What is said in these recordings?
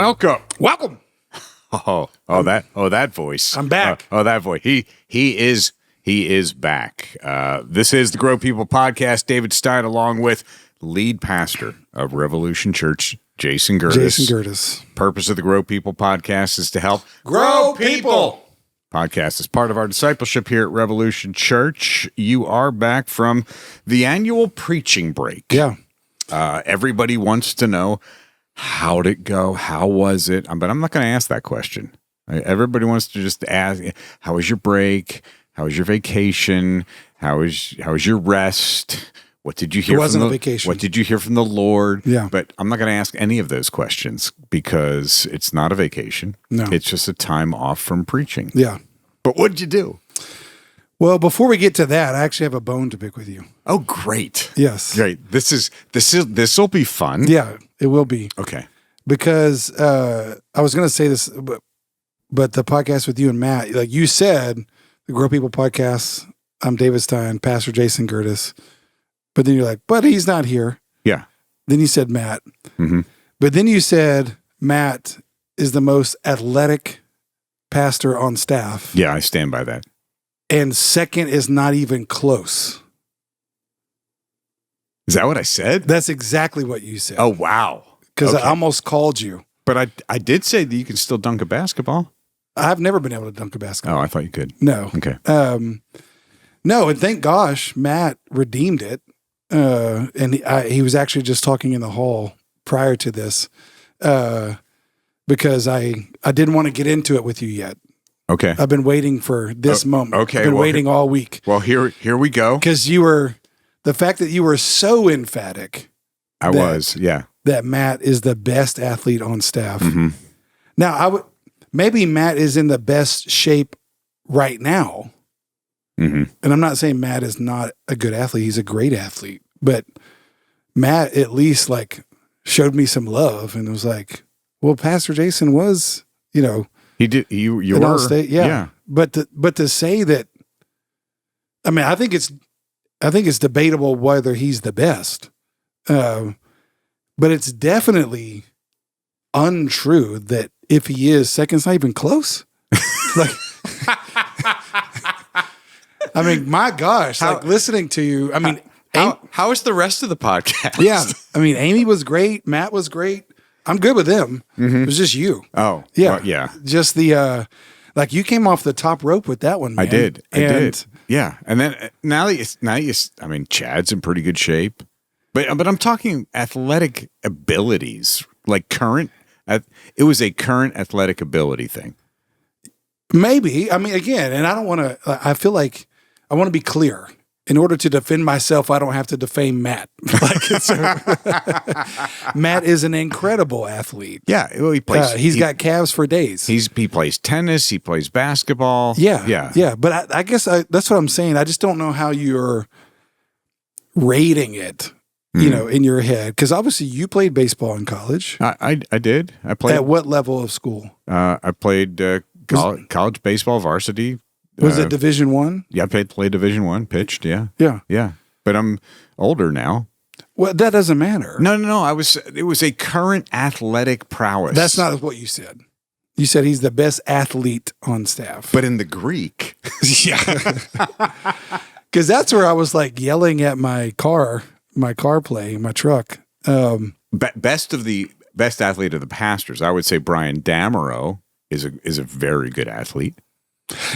Welcome. That voice. I'm back. That voice. He is back. This is the Grow People podcast. David Stein, along with lead pastor of Revolution Church, Jason Gertis. Purpose of the Grow People podcast is to help Grow people. Podcast is part of our discipleship here at Revolution Church. You are back from the annual preaching break. Yeah. Everybody wants to know, how'd it go? How was it? But I'm not going to ask that question. Everybody wants to just ask, how was your break? How was your vacation? How was your rest? What did you hear? It wasn't a vacation. What did you hear from the Lord? Yeah. But I'm not going to ask any of those questions because it's not a vacation. No. It's just a time off from preaching. Yeah. But what did you do? Well, before we get to that, I actually have a bone to pick with you. Oh, great. Yes. Great. This will be fun. Yeah, it will be. Okay. Because I was going to say this, but the podcast with you and Matt, like you said, the Grow People podcast, I'm David Stein, Pastor Jason Gertis. But then you're like, but he's not here. Yeah. Then you said Matt. Mm-hmm. But then you said Matt is the most athletic pastor on staff. Yeah, I stand by that. And second is not even close. Is that what I said? That's exactly what you said. Oh, wow. Because Okay. I almost called you. But I did say that you can still dunk a basketball. I've never been able to dunk a basketball. Oh, I thought you could. No. Okay. No, and thank gosh, Matt redeemed it. And he was actually just talking in the hall prior to this because I didn't want to get into it with you yet. Okay. I've been waiting for this moment. okay, I've been well, waiting all week. Well, here we go. Because the fact that you were so emphatic I was, yeah. that Matt is the best athlete on staff. Mm-hmm. Now, maybe Matt is in the best shape right now. Mm-hmm. And I'm not saying Matt is not a good athlete. He's a great athlete. But Matt at least like showed me some love and was like, well, Pastor Jason was, He did. You in were. All-State. Yeah. But to say that, I mean, I think it's debatable whether he's the best. But it's definitely untrue that if he is, second's not even close. Like, I mean, my gosh, like listening to you. I mean, How is the rest of the podcast? yeah. I mean, Amy was great. Matt was great. I'm good with them. Mm-hmm. It was just you. Oh, Yeah. well, yeah. Just the, like you came off the top rope with that one, man. I did. Yeah. And then now you, I mean, Chad's in pretty good shape, but I'm talking athletic abilities, like current. It was a current athletic ability thing. Maybe. I mean, again, and I don't want to, I feel like I want to be clear. In order to defend myself, I don't have to defame Matt. Matt is an incredible athlete. Yeah. Well, he plays. He's got calves for days. He plays tennis. He plays basketball. Yeah. Yeah. Yeah. But I guess that's what I'm saying. I just don't know how you're rating it, in your head. Because obviously you played baseball in college. I did. I played. At what level of school? I played college baseball varsity. Was it Division I? Yeah, I played Division I, pitched. Yeah. Yeah. Yeah. But I'm older now. Well, that doesn't matter. No. It was a current athletic prowess. That's not what you said. You said he's the best athlete on staff. But in the Greek. Yeah. Because that's where I was like yelling at my car play, my truck. Best athlete of the pastors, I would say Brian Damerow is a very good athlete.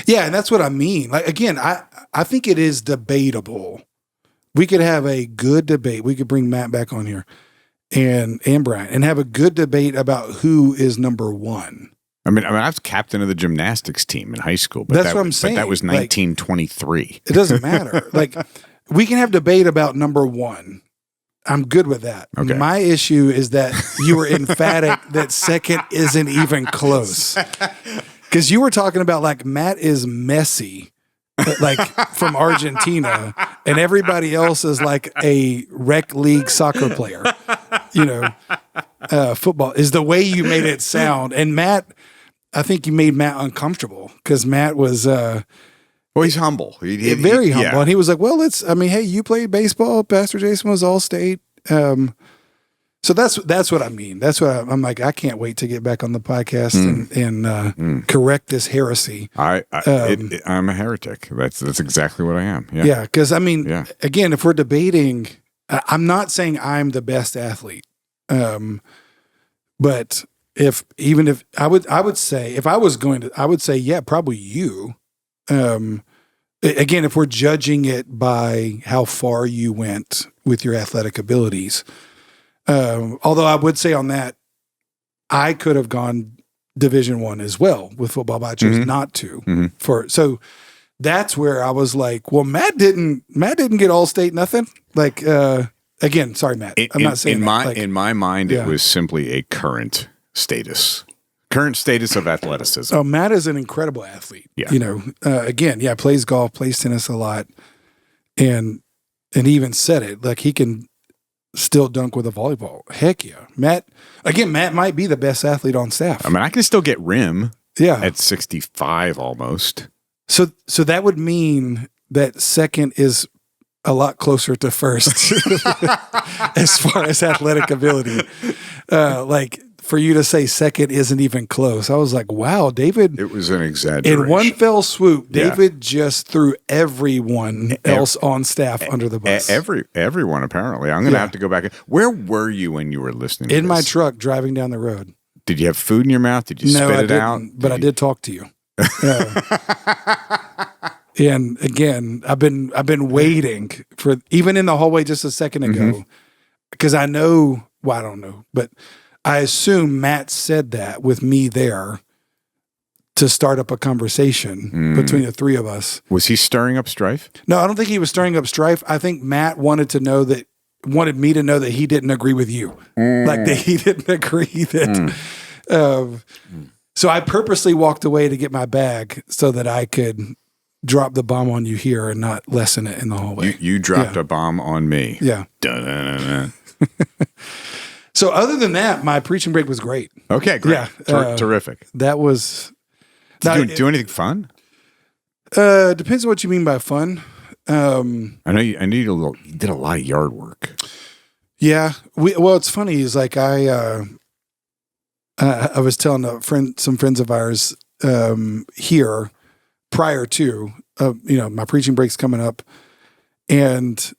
Yeah, and that's what I mean. Like again, I think it is debatable. We could have a good debate. We could bring Matt back on here and Brian and have a good debate about who is number one. I mean, I was captain of the gymnastics team in high school, but that's what I'm saying. But that was 1923. It doesn't matter. Like we can have debate about number one. I'm good with that. Okay. My issue is that you were emphatic that second isn't even close. Because you were talking about like Matt is Messi, like from Argentina, and everybody else is like a rec league soccer player. Football is the way you made it sound. And Matt, I think you made Matt uncomfortable because Matt was well, he's humble. Very humble. Yeah. And he was like, well, hey, you played baseball. Pastor Jason was All-State. So that's what I mean. That's what I'm like. I can't wait to get back on the podcast and correct this heresy. I'm a heretic. That's exactly what I am. Yeah. Yeah. Because I mean, Yeah. again, if we're debating, I'm not saying I'm the best athlete, but if I would say if I was going to, I would say yeah, probably you. Again, if we're judging it by how far you went with your athletic abilities. Although I would say on that, I could have gone Division I as well with football, but I chose not to. So that's where I was like, well, Matt didn't get All-State nothing. Like again, sorry, Matt. I'm not saying in my mind, it was simply a current status of athleticism. Oh, Matt is an incredible athlete. Yeah. You know, again, plays golf, plays tennis a lot, and he even said it like he can still dunk with a volleyball. Heck yeah. Matt might be the best athlete on staff. I mean, I can still get rim Yeah. at 65 almost. So that would mean that second is a lot closer to first as far as athletic ability. Like for you to say second isn't even close. I was like, wow, David. It was an exaggeration. In one fell swoop, David just threw everyone else on staff under the bus. Everyone, apparently. I'm going to have to go back. Where were you when you were listening to In this? my truck driving down the road. Did you have food in your mouth? Did you No, spit I it didn't, out? But I did talk to you. And again, I've been waiting for even in the hallway just a second ago because I know. Well, I don't know, but I assume Matt said that with me there to start up a conversation between the three of us. Was he stirring up strife? No, I don't think he was stirring up strife. I think Matt wanted me to know that he didn't agree with you, like that he didn't agree that. So I purposely walked away to get my bag so that I could drop the bomb on you here and not lessen it in the hallway. You dropped a bomb on me. Yeah. Dun-dun-dun-dun. So other than that, my preaching break was great. Okay, great. Yeah, Terrific. That was. Did you do anything fun? Depends on what you mean by fun. I know you did a lot of yard work. Yeah. Well, it's funny is like I was telling some friends of ours here prior to my preaching break's coming up, and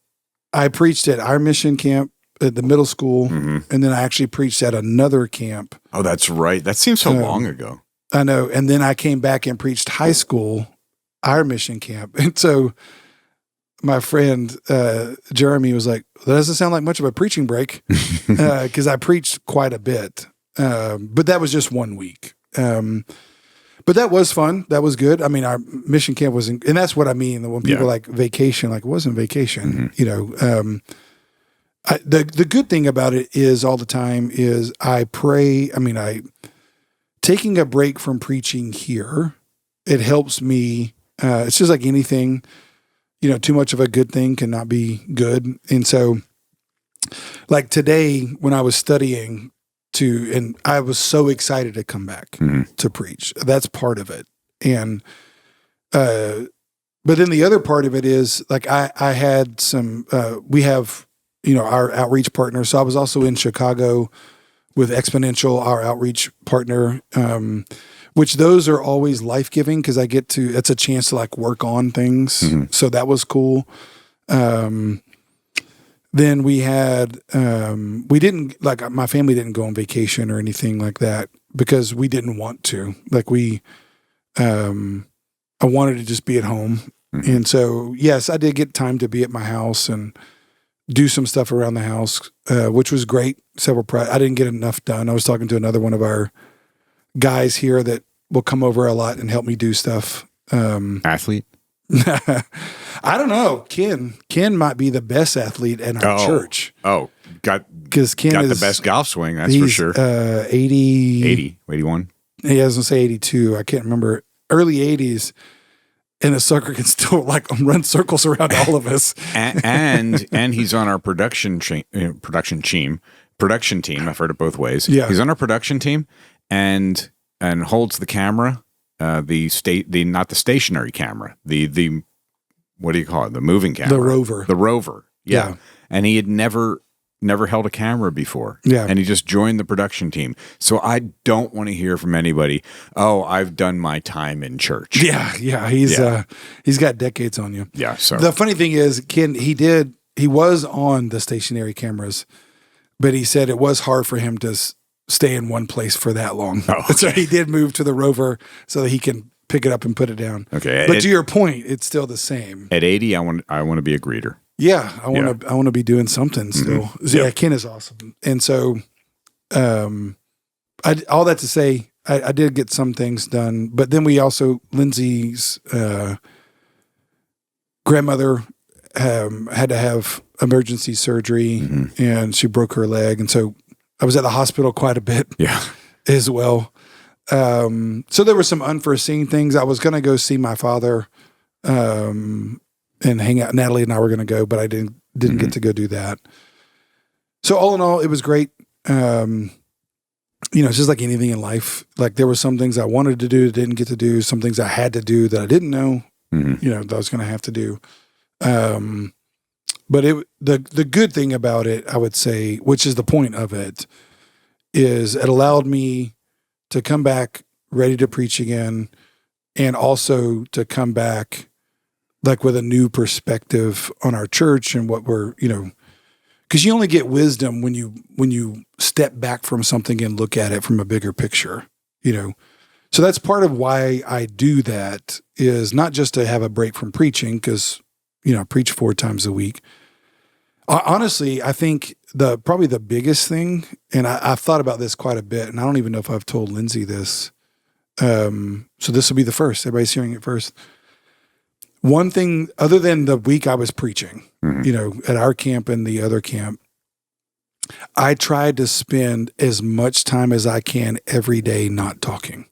I preached at our mission camp at the middle school, and then I actually preached at another camp. Oh, that's right. That seems so long ago. I know. And then I came back and preached high school, our mission camp. And so my friend Jeremy was like, that doesn't sound like much of a preaching break because I preached quite a bit. But that was just 1 week. But that was fun. That was good. I mean, our mission camp was, and that's what I mean when people like vacation, like it wasn't vacation, the good thing about it is all the time is I pray. I mean, taking a break from preaching here, it helps me. It's just like anything, too much of a good thing cannot be good. And so like today when I was studying and I was so excited to come back to preach. That's part of it. And, but then the other part of it is like, I had some, we have, our outreach partner. So I was also in Chicago with Exponential, our outreach partner, which those are always life-giving because it's a chance to like work on things. So that was cool. Then we had, we didn't like my family didn't go on vacation or anything like that because we didn't want to. Like I wanted to just be at home. And so, yes, I did get time to be at my house and do some stuff around the house, which was great. I didn't get enough done. I was talking to another one of our guys here that will come over a lot and help me do stuff. Athlete? I don't know. Ken might be the best athlete in our church. Oh, because Ken got is the best golf swing. That's for sure. 81. He doesn't say 82. I can't remember. Early 80s, and the sucker can still like run circles around all of us. and he's on our production team. I've heard it both ways. Yeah, he's on our production team and holds the camera. Not the stationary camera, the what do you call it? The moving camera, the rover. Yeah. And he had never never held a camera before. Yeah. And he just joined the production team. So I don't want to hear from anybody, oh, I've done my time in church. Yeah. He's got decades on you. Yeah. So The funny thing is, Ken, he was on the stationary cameras, but he said it was hard for him to stay in one place for that long. Oh, okay. So he did move to the Rover so that he can pick it up and put it down. Okay. But to your point, it's still the same. At 80, I want to be a greeter. Yeah, I want to be doing something still. Yeah, Ken is awesome, and so, all that to say, I did get some things done, but then we also Lindsay's grandmother had to have emergency surgery, and she broke her leg, and so I was at the hospital quite a bit. Yeah, as well. So there were some unforeseen things. I was going to go see my father. And hang out. Natalie and I were going to go, but I didn't get to go do that. So all in all, it was great. It's just like anything in life. Like there were some things I wanted to do, didn't get to do. Some things I had to do that I didn't know, that I was going to have to do. But the good thing about it, I would say, which is the point of it, is it allowed me to come back ready to preach again, and also to come back like with a new perspective on our church and what we're, because you only get wisdom when you step back from something and look at it from a bigger picture, So that's part of why I do that, is not just to have a break from preaching, because, I preach 4 times a week. Honestly, I think probably the biggest thing, and I've thought about this quite a bit, and I don't even know if I've told Lindsay this. So this will be the first. Everybody's hearing it first. One thing, other than the week I was preaching, at our camp and the other camp, I tried to spend as much time as I can every day not talking.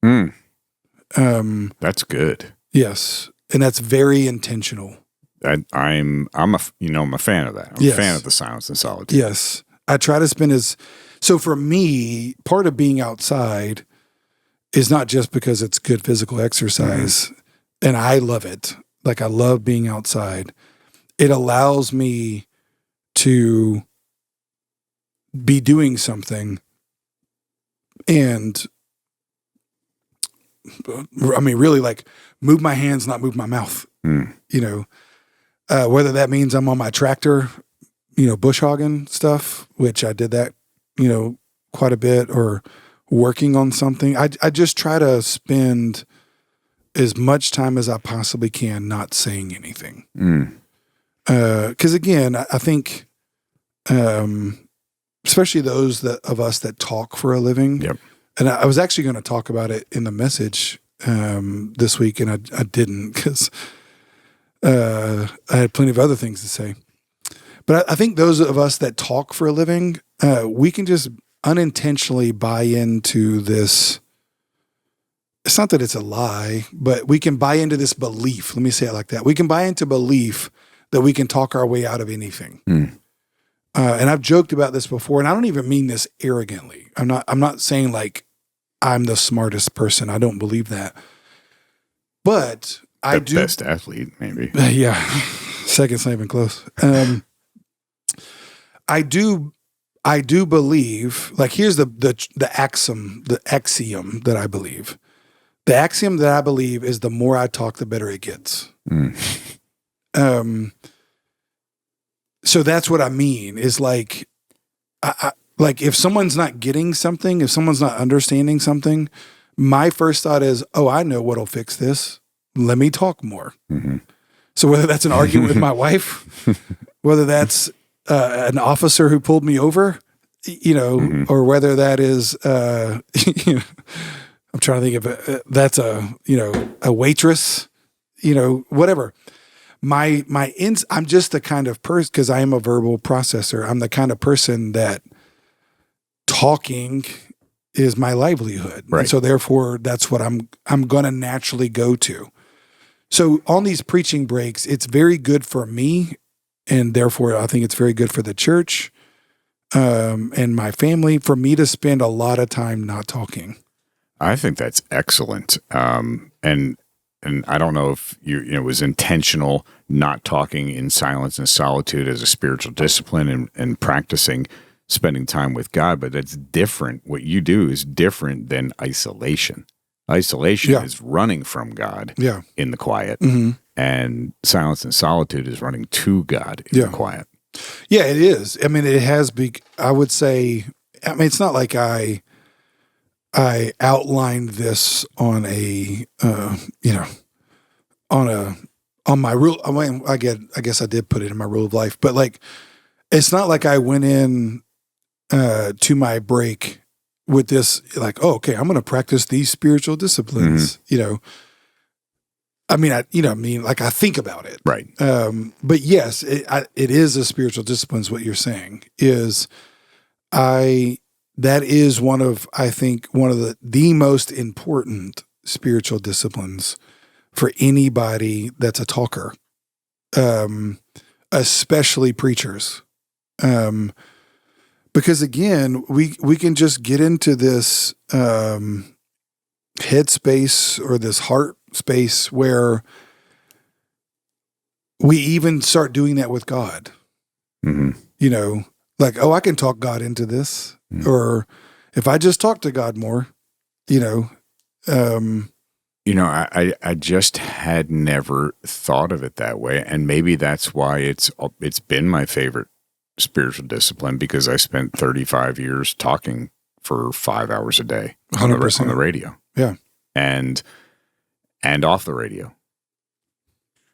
That's good. Yes, and that's very intentional. I'm a fan of that. I'm a fan of the silence and solitude. Yes, I try to spend so for me, part of being outside is not just because it's good physical exercise. And I love it. Like I love being outside. It allows me to be doing something and really like move my hands, not move my mouth, whether that means I'm on my tractor, bush hogging stuff, which I did that, quite a bit, or working on something. I just try to spend as much time as I possibly can not saying anything. Because again, I think, especially those of us that talk for a living, and I was actually going to talk about it in the message this week, and I didn't, because I had plenty of other things to say. But I think those of us that talk for a living, we can just unintentionally buy into this. It's not that it's a lie, but we can buy into this belief. Let me say it like that. We can buy into belief that we can talk our way out of anything. And I've joked about this before, and I don't even mean this arrogantly. I'm not saying like I'm the smartest person. I don't believe that. But I do. Best athlete, maybe. Yeah. Second's not even close. I do believe, like, here's the axiom that I believe. The axiom that I believe is the more I talk, the better it gets. So that's what I mean, is like, like if someone's not getting something, if someone's not understanding something, my first thought is, oh, I know what'll fix this. Let me talk more. So whether that's an argument with my wife, whether that's an officer who pulled me over, or whether that is, I'm trying to think of that's a waitress, whatever. I'm just the kind of person, because I am a verbal processor. I'm the kind of person that talking is my livelihood. Right. And so therefore that's what I'm going to naturally go to. So on these preaching breaks, it's very good for me. And therefore I think it's very good for the church, and my family, for me to spend a lot of time not talking. I think that's excellent. And and I don't know if it was intentional not talking in silence and solitude as a spiritual discipline and practicing spending time with God, but that's different. What you do is different than isolation. Isolation is running from God in the quiet, and silence and solitude is running to God in the quiet. Yeah, it is. I mean, it has I would say, I mean, it's not like I outlined this on on my rule. I mean, I guess I did put it in my rule of life, but like, it's not like I went in to my break with this, like, oh, okay, I'm going to practice these spiritual disciplines. I mean, like I think about it, right? But yes, it is a spiritual discipline. Is what you're saying is, that is one of the most important spiritual disciplines for anybody that's a talker, especially preachers. Because again, we can just get into this headspace or this heart space where we even start doing that with God. Like, oh, I can talk God into this, or if I just talk to God more, I just had never thought of it that way, and maybe that's why it's been my favorite spiritual discipline, because I spent 35 years talking for 5 hours a day on the radio. Yeah. And off the radio.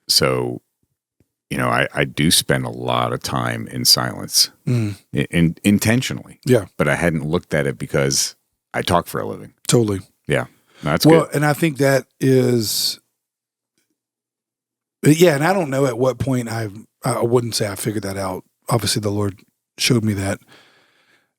So, I do spend a lot of time in silence intentionally. Yeah. But I hadn't looked at it because I talk for a living. Totally. Yeah. No, that's good. And I think that is, yeah. And I don't know at what point I wouldn't say I figured that out. Obviously the Lord showed me that,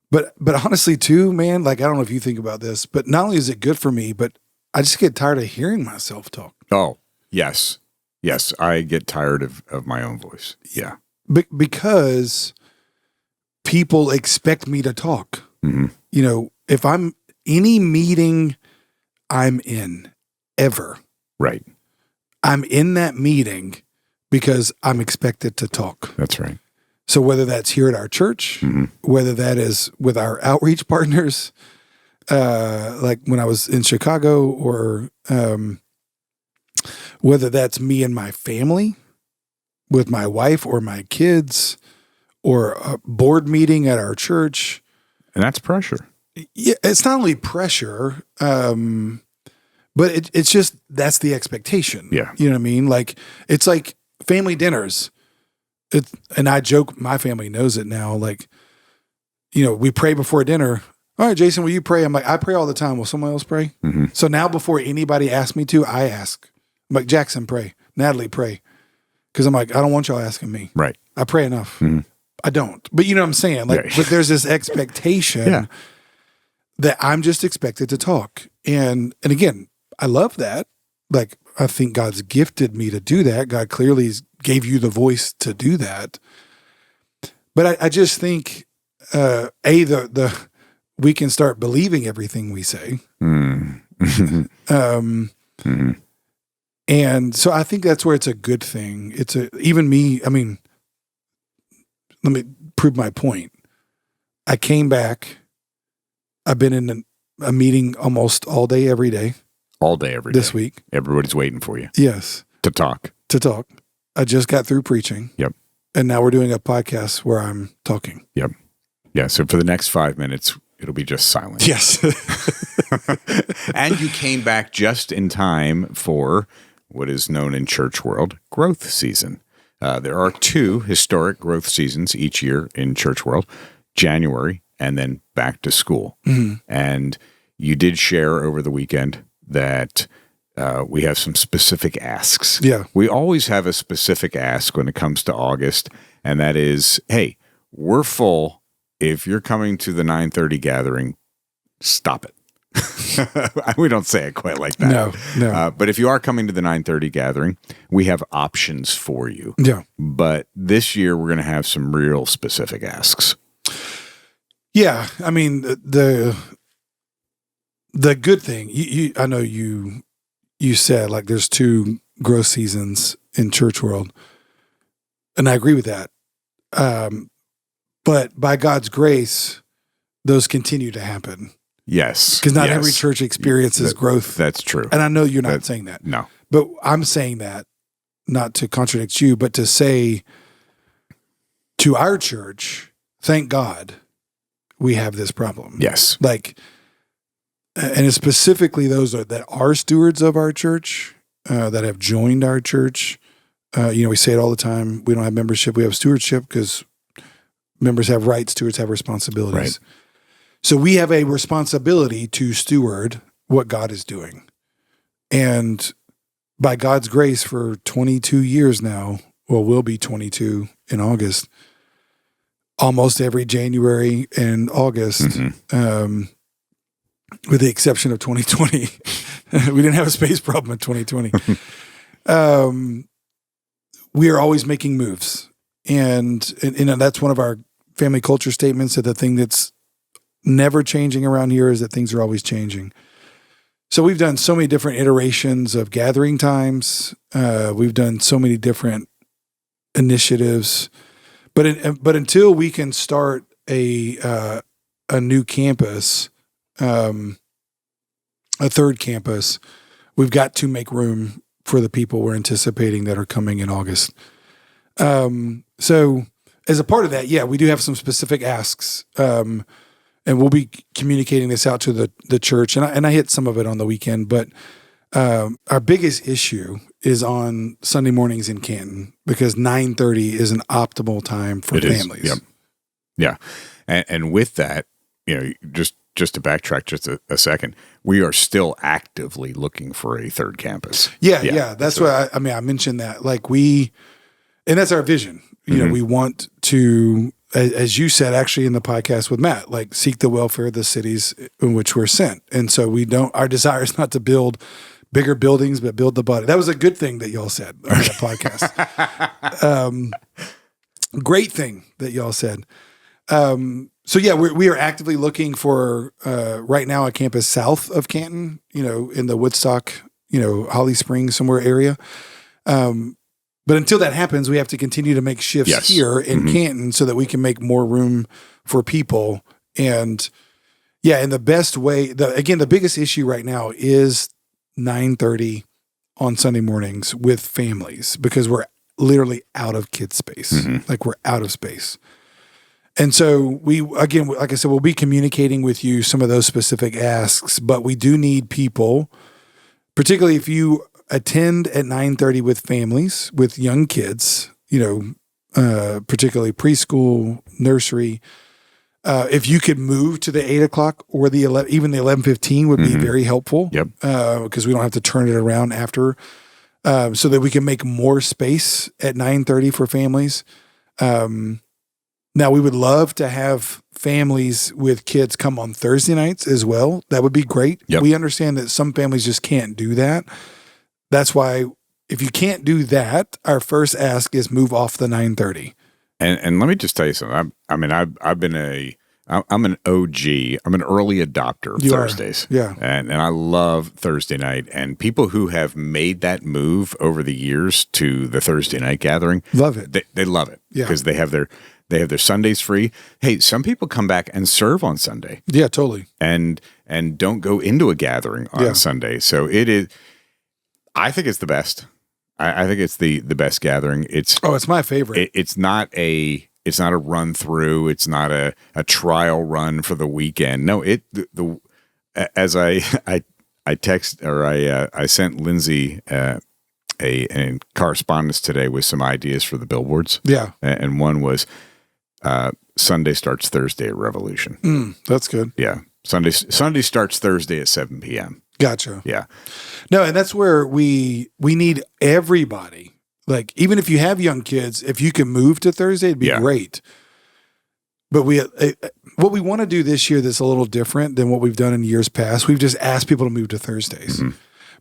but honestly too, man, like, I don't know if you think about this, but not only is it good for me, but I just get tired of hearing myself talk. Oh, yes. Yes. I get tired of my own voice. Yeah. Because people expect me to talk. If I'm any meeting I'm in ever, right, I'm in that meeting because I'm expected to talk. That's right. So whether that's here at our church, whether that is with our outreach partners, like when I was in Chicago, or whether that's me and my family with my wife or my kids, or a board meeting at our church. And that's pressure. Yeah, it's not only pressure, but it's just, that's the expectation. Yeah. You know what I mean? Like, it's like family dinners. And I joke, my family knows it now. Like, we pray before dinner. All right, Jason, will you pray? I'm like, I pray all the time. Will someone else pray? So now before anybody asks me to, I ask. I'm like, Jackson, pray. Natalie, pray. Because I'm like, I don't want y'all asking me. Right. I pray enough. I don't. But you know what I'm saying? Like, but there's this expectation that I'm just expected to talk. And again, I love that. Like, I think God's gifted me to do that. God clearly gave you the voice to do that. But I just think, we can start believing everything we say. And so I think that's where it's a good thing. Even me, I mean, let me prove my point. I came back. I've been in a meeting almost all day, every day. All day, every day. This week. Everybody's waiting for you. Yes. To talk. I just got through preaching. Yep. And now we're doing a podcast where I'm talking. Yep. Yeah. So for the next 5 minutes, it'll be just silent. Yes. And you came back just in time for what is known in church world growth season. There are 2 historic growth seasons each year in church world, January and then back to school. And you did share over the weekend that we have some specific asks. Yeah. We always have a specific ask when it comes to August, and that is, hey, we're full. If you're coming to the 9:30 gathering, stop it. We don't say it quite like that. No. But if you are coming to the 9:30 gathering, we have options for you. Yeah. But this year, we're going to have some real specific asks. Yeah. I mean, the good thing, I know you you said, like there's two growth seasons in church world. And I agree with that. But by God's grace, those continue to happen. Yes. Because not yes. every church experiences growth. That's true. And I know you're not saying that. No. But I'm saying that not to contradict you, but to say to our church, thank God we have this problem. Yes. Like, and it's specifically those that are stewards of our church, that have joined our church. We say it all the time. We don't have membership. We have stewardship because members have rights, stewards have responsibilities. Right. So we have a responsibility to steward what God is doing. And by God's grace for 22 years now, well, we'll be 22 in August, almost every January and August, with the exception of 2020. We didn't have a space problem in 2020. We are always making moves. And that's one of our family culture statements, that the thing that's never changing around here is that things are always changing. So we've done so many different iterations of gathering times. We've done so many different initiatives, but until we can start a new campus, a third campus, we've got to make room for the people we're anticipating that are coming in August. So as a part of that, yeah, we do have some specific asks, and we'll be communicating this out to the church. And I hit some of it on the weekend, but our biggest issue is on Sunday mornings in Canton, because 9:30 is an optimal time for families. Yep. Yeah. And with that, just to backtrack just a second, we are still actively looking for a third campus. Yeah. That's what I mentioned that, and that's our vision. We want to, as you said, actually in the podcast with Matt, seek the welfare of the cities in which we're sent. And so our desire is not to build bigger buildings, but build the body. That was a good thing that y'all said on that podcast. Great thing that y'all said. So yeah, we are actively looking for, right now, a campus south of Canton, in the Woodstock, Holly Springs somewhere area. But until that happens, we have to continue to make shifts here in Canton so that we can make more room for people. And yeah, in the best way, the biggest issue right now is 9:30 on Sunday mornings with families, because we're literally out of kid space. We're out of space. And so again, like I said, we'll be communicating with you some of those specific asks, but we do need people, particularly if you attend at 9:30 with families, with young kids, particularly preschool, nursery. If you could move to the 8 o'clock or even the 11:15 would be very helpful. Yep. Because we don't have to turn it around after, so that we can make more space at 9:30 for families. Now we would love to have families with kids come on Thursday nights as well. That would be great. Yep. We understand that some families just can't do that. That's why, if you can't do that, our first ask is move off the 9:30. And let me just tell you something. I'm an OG. I'm an early adopter of Thursdays. Yeah. And I love Thursday night. And people who have made that move over the years to the Thursday night gathering, love it. They love it. Yeah. Because they have their Sundays free. Hey, some people come back and serve on Sunday. Yeah, totally. And don't go into a gathering on Sunday. So it is. I think it's the best. I think it's the best gathering. It's my favorite. It's not a run through. It's not a trial run for the weekend. No, as I text, or I sent Lindsay a correspondence today with some ideas for the billboards. Yeah, and one was Sunday starts Thursday at Revolution. That's good. Yeah, Sunday starts Thursday at 7 p.m. Gotcha. Yeah. No, and that's where we need everybody. Even if you have young kids, if you can move to Thursday, it'd be great. But what we want to do this year that's a little different than what we've done in years past, we've just asked people to move to Thursdays.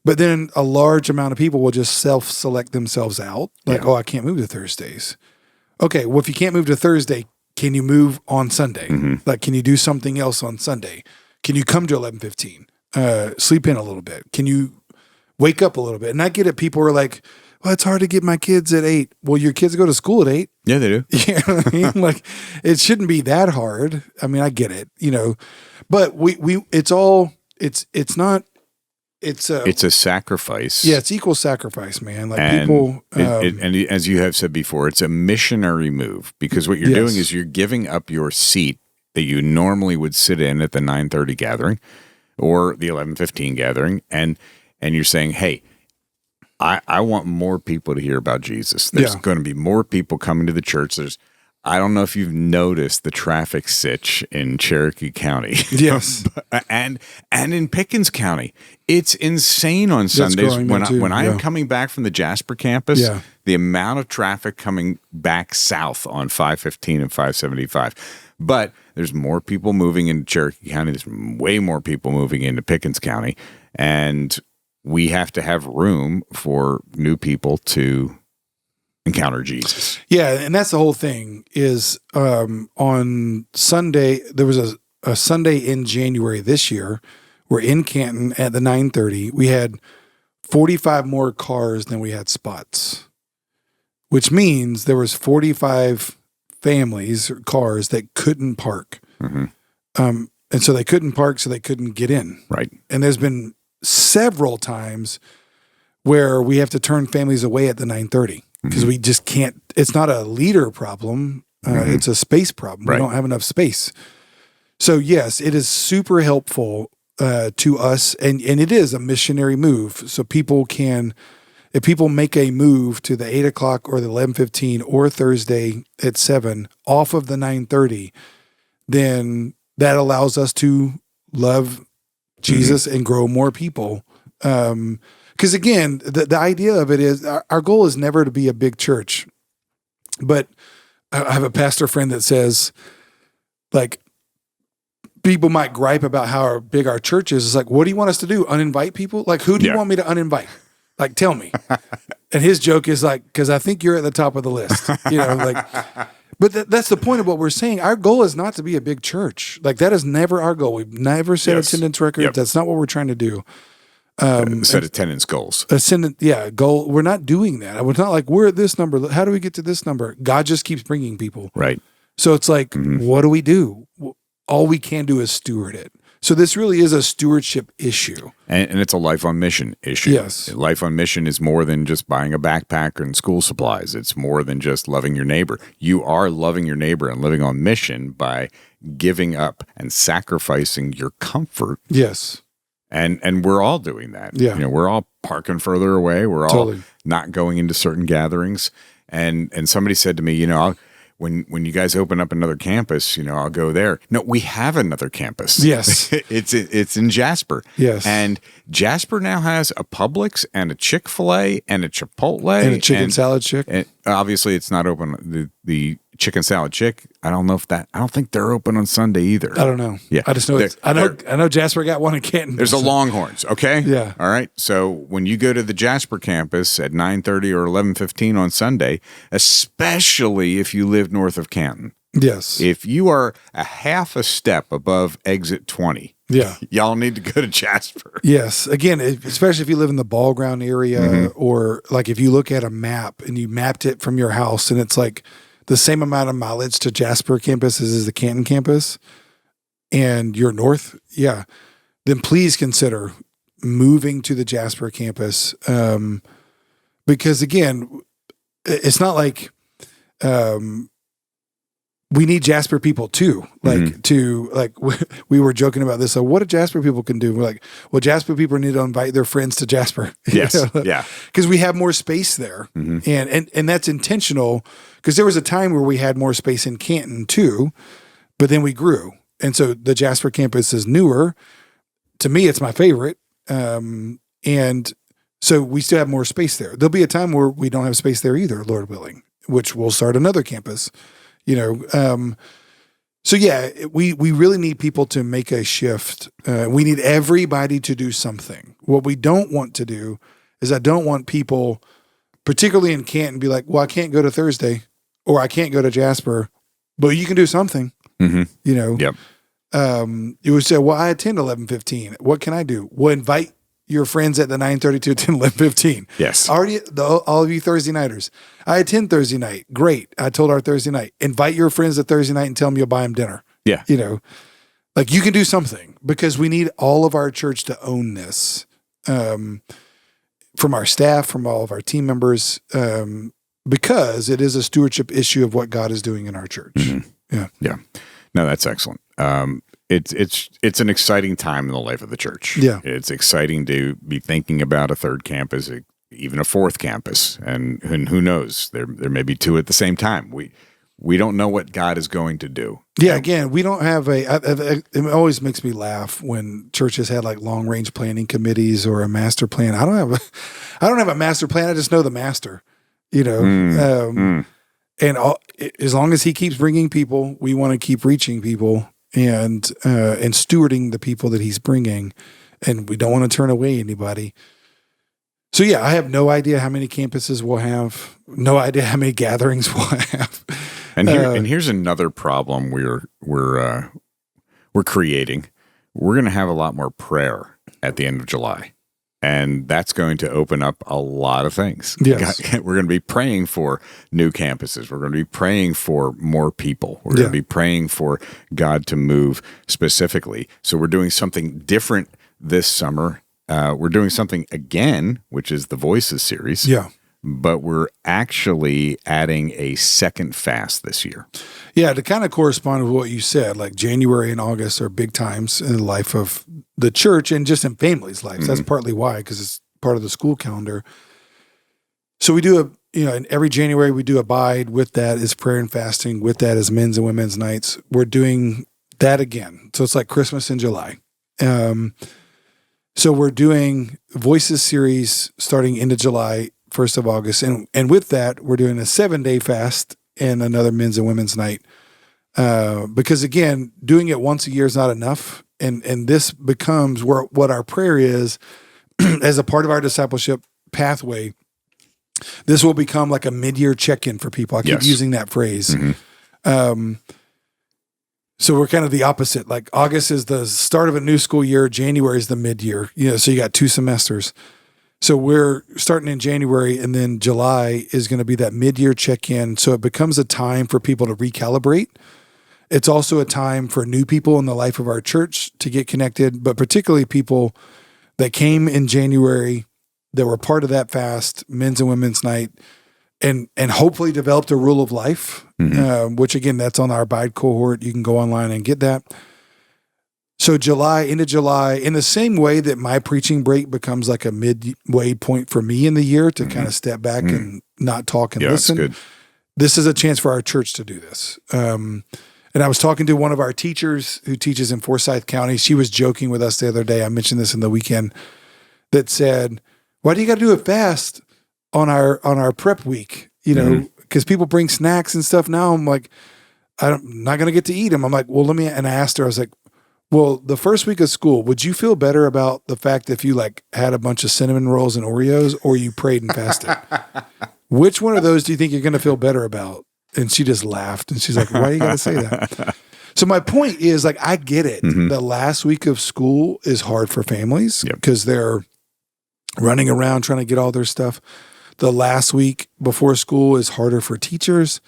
But then a large amount of people will just self-select themselves out. Oh, I can't move to Thursdays. Okay, well, if you can't move to Thursday, can you move on Sunday? Can you do something else on Sunday? Can you come to 11:15? Sleep in a little bit. wake up a little bit. And I get it. People are like, well, it's hard to get my kids at 8. Well, your kids go to school at 8. Yeah, they do. You know what I mean? Like, it shouldn't be that hard. I mean, I get it, but it's It's a sacrifice. yeah, it's equal sacrifice, man. Like And, people, and as you have said before, it's a missionary move, because what you're Yes. doing is you're giving up your seat that you normally would sit in at the 9:30 gathering or the 11:15 gathering, and you're saying, hey, I want more people to hear about Jesus. There's Yeah. going to be more people coming to the church. I don't know if you've noticed the traffic sitch in Cherokee County. yes. and in Pickens County. It's insane on Sundays growing when there too, when I am yeah. coming back from the Jasper campus. Yeah. The amount of traffic coming back south on 515 and 575. But there's more people moving into Cherokee County. There's way more people moving into Pickens County, and we have to have room for new people to encounter Jesus. Yeah, and that's the whole thing is on Sunday, there was a Sunday in January this year. We're in Canton at the 9:30. We had 45 more cars than we had spots, which means there was 45 families or cars that couldn't park. Mm-hmm. And so they couldn't park, so they couldn't get in. Right. And there's been several times where we have to turn families away at the 9:30 because we just can't. It's not a leader problem. It's a space problem. Right. We don't have enough space. So yes, it is super helpful to us, and it is a missionary move. So people can, if people make a move to the 8 o'clock or the 11:15 or Thursday at 7 off of the 9:30, then that allows us to love Jesus and grow more people. Because again, the idea of it is our goal is never to be a big church. But I have a pastor friend that says, like, people might gripe about how big our church is. It's like, what do you want us to do? Uninvite people? Like, who do you Yeah. want me to uninvite? Like, tell me. And his joke is like, because I think you're at the top of the list. But that's the point of what we're saying. Our goal is not to be a big church. Like, that is never our goal. We've never set Yes. attendance records. Yep. That's not what we're trying to do. Set attendance goals. Goal. We're not doing that. It's not like we're at this number. How do we get to this number? God just keeps bringing people. Right. So it's like, what do we do? All we can do is steward it. So this really is a stewardship issue. And it's a life on mission issue. Yes. Life on mission is more than just buying a backpack and school supplies. It's more than just loving your neighbor. You are loving your neighbor and living on mission by giving up and sacrificing your comfort. Yes. And we're all doing that. Yeah. We're all parking further away. We're all Totally. not going into certain gatherings. And somebody said to me, when you guys open up another campus, I'll go there. No, we have another campus. Yes. It's in Jasper. Yes. And Jasper now has a Publix and a Chick-fil-A and a Chipotle And a chicken salad chick. And obviously, it's not open. The chicken salad chick. I don't think they're open on Sunday either. I don't know. Yeah. I just know I know Jasper got one in Canton. There's a Longhorns, okay? Yeah. All right. So when you go to the Jasper campus at 9:30 or 11:15 on Sunday, especially if you live north of Canton, Yes. if you are a half a step above exit 20, Yeah. y'all need to go to Jasper. Yes. Again, especially if you live in the ball ground area or like if you look at a map and you mapped it from your house and it's like the same amount of mileage to Jasper campus as the Canton campus and you're north, then please consider moving to the Jasper campus. Because again, it's not like we need Jasper people too. We were joking about this. So what do Jasper people can do? We're like, well, Jasper people need to invite their friends to Jasper. Yes. Yeah. Because we have more space there. And that's intentional because there was a time where we had more space in Canton too, but then we grew. And so the Jasper campus is newer. To me, it's my favorite. And so we still have more space there. There'll be a time where we don't have space there either, Lord willing, which we'll start another campus. So we really need people to make a shift. We need everybody to do something. What we don't want to do is I don't want people, particularly in Canton, be like, well, I can't go to Thursday or I can't go to Jasper, but you can do something, Yep. You would say, well, I attend 11:15. What can I do? Well, invite your friends at the 9:30 to 10:15. Yes. All of you Thursday nighters. I attend Thursday night. Great. I told our Thursday night. Invite your friends to Thursday night and tell them you'll buy them dinner. Yeah. Like you can do something because we need all of our church to own this. From our staff, from all of our team members, because it is a stewardship issue of what God is doing in our church. Mm-hmm. Yeah. No, that's excellent. It's an exciting time in the life of the church. Yeah. It's exciting to be thinking about a third campus, even a fourth campus, and who knows? There may be two at the same time. We don't know what God is going to do. Yeah, again, we don't have it always makes me laugh when churches had like long range planning committees or a master plan. I don't have a master plan. I just know the master, and as long as he keeps bringing people, we want to keep reaching people and stewarding the people that he's bringing, and we don't want to turn away anybody. So yeah, I have no idea how many campuses we'll have, no idea how many gatherings we'll have. And here's another problem we're creating. We're going to have a lot more prayer at the end of July, and that's going to open up a lot of things. Yes. We're going to be praying for new campuses. We're going to be praying for more people. We're going to be praying for God to move specifically. So we're doing something different this summer. We're doing something again, which is the Voices series. Yeah. But we're actually adding a second fast this year. Yeah, to kind of correspond with what you said, like January and August are big times in the life of the church and just in families' lives. That's partly why, because it's part of the school calendar. So we do in every January we do Abide. With that is prayer and fasting. With that is men's and women's nights. We're doing that again. So it's like Christmas in July. So we're doing Voices series starting into July, 1st of August. And with that, we're doing a 7-day fast and another men's and women's night. Because again, doing it once a year is not enough. And this becomes what our prayer is as a part of our discipleship pathway. This will become like a mid-year check-in for people. I keep using that phrase. Mm-hmm. So we're kind of the opposite. Like August is the start of a new school year. January is the mid-year. So you got 2 semesters. So we're starting in January, and then July is going to be that mid-year check-in. So it becomes a time for people to recalibrate. It's also a time for new people in the life of our church to get connected, but particularly people that came in January that were part of that fast, men's and women's night, and hopefully developed a rule of life, which again, that's on our Abide cohort. You can go online and get that. So into July, in the same way that my preaching break becomes like a midway point for me in the year to kind of step back and not talk and listen. That's good. This is a chance for our church to do this. And I was talking to one of our teachers who teaches in Forsyth County. She was joking with us the other day. I mentioned this in the weekend, that said, why do you got to do it fast on our prep week? Because people bring snacks and stuff now. I'm like, I'm not going to get to eat them. I'm like, well, and I asked her, I was like, well, the first week of school, would you feel better about the fact that if you like had a bunch of cinnamon rolls and Oreos, or you prayed and fasted? Which one of those do you think you're going to feel better about? And she just laughed, and she's like, why you got to say that? So my point is, like, I get it. The last week of school is hard for families because they're running around trying to get all their stuff. The last week before school is harder for teachers,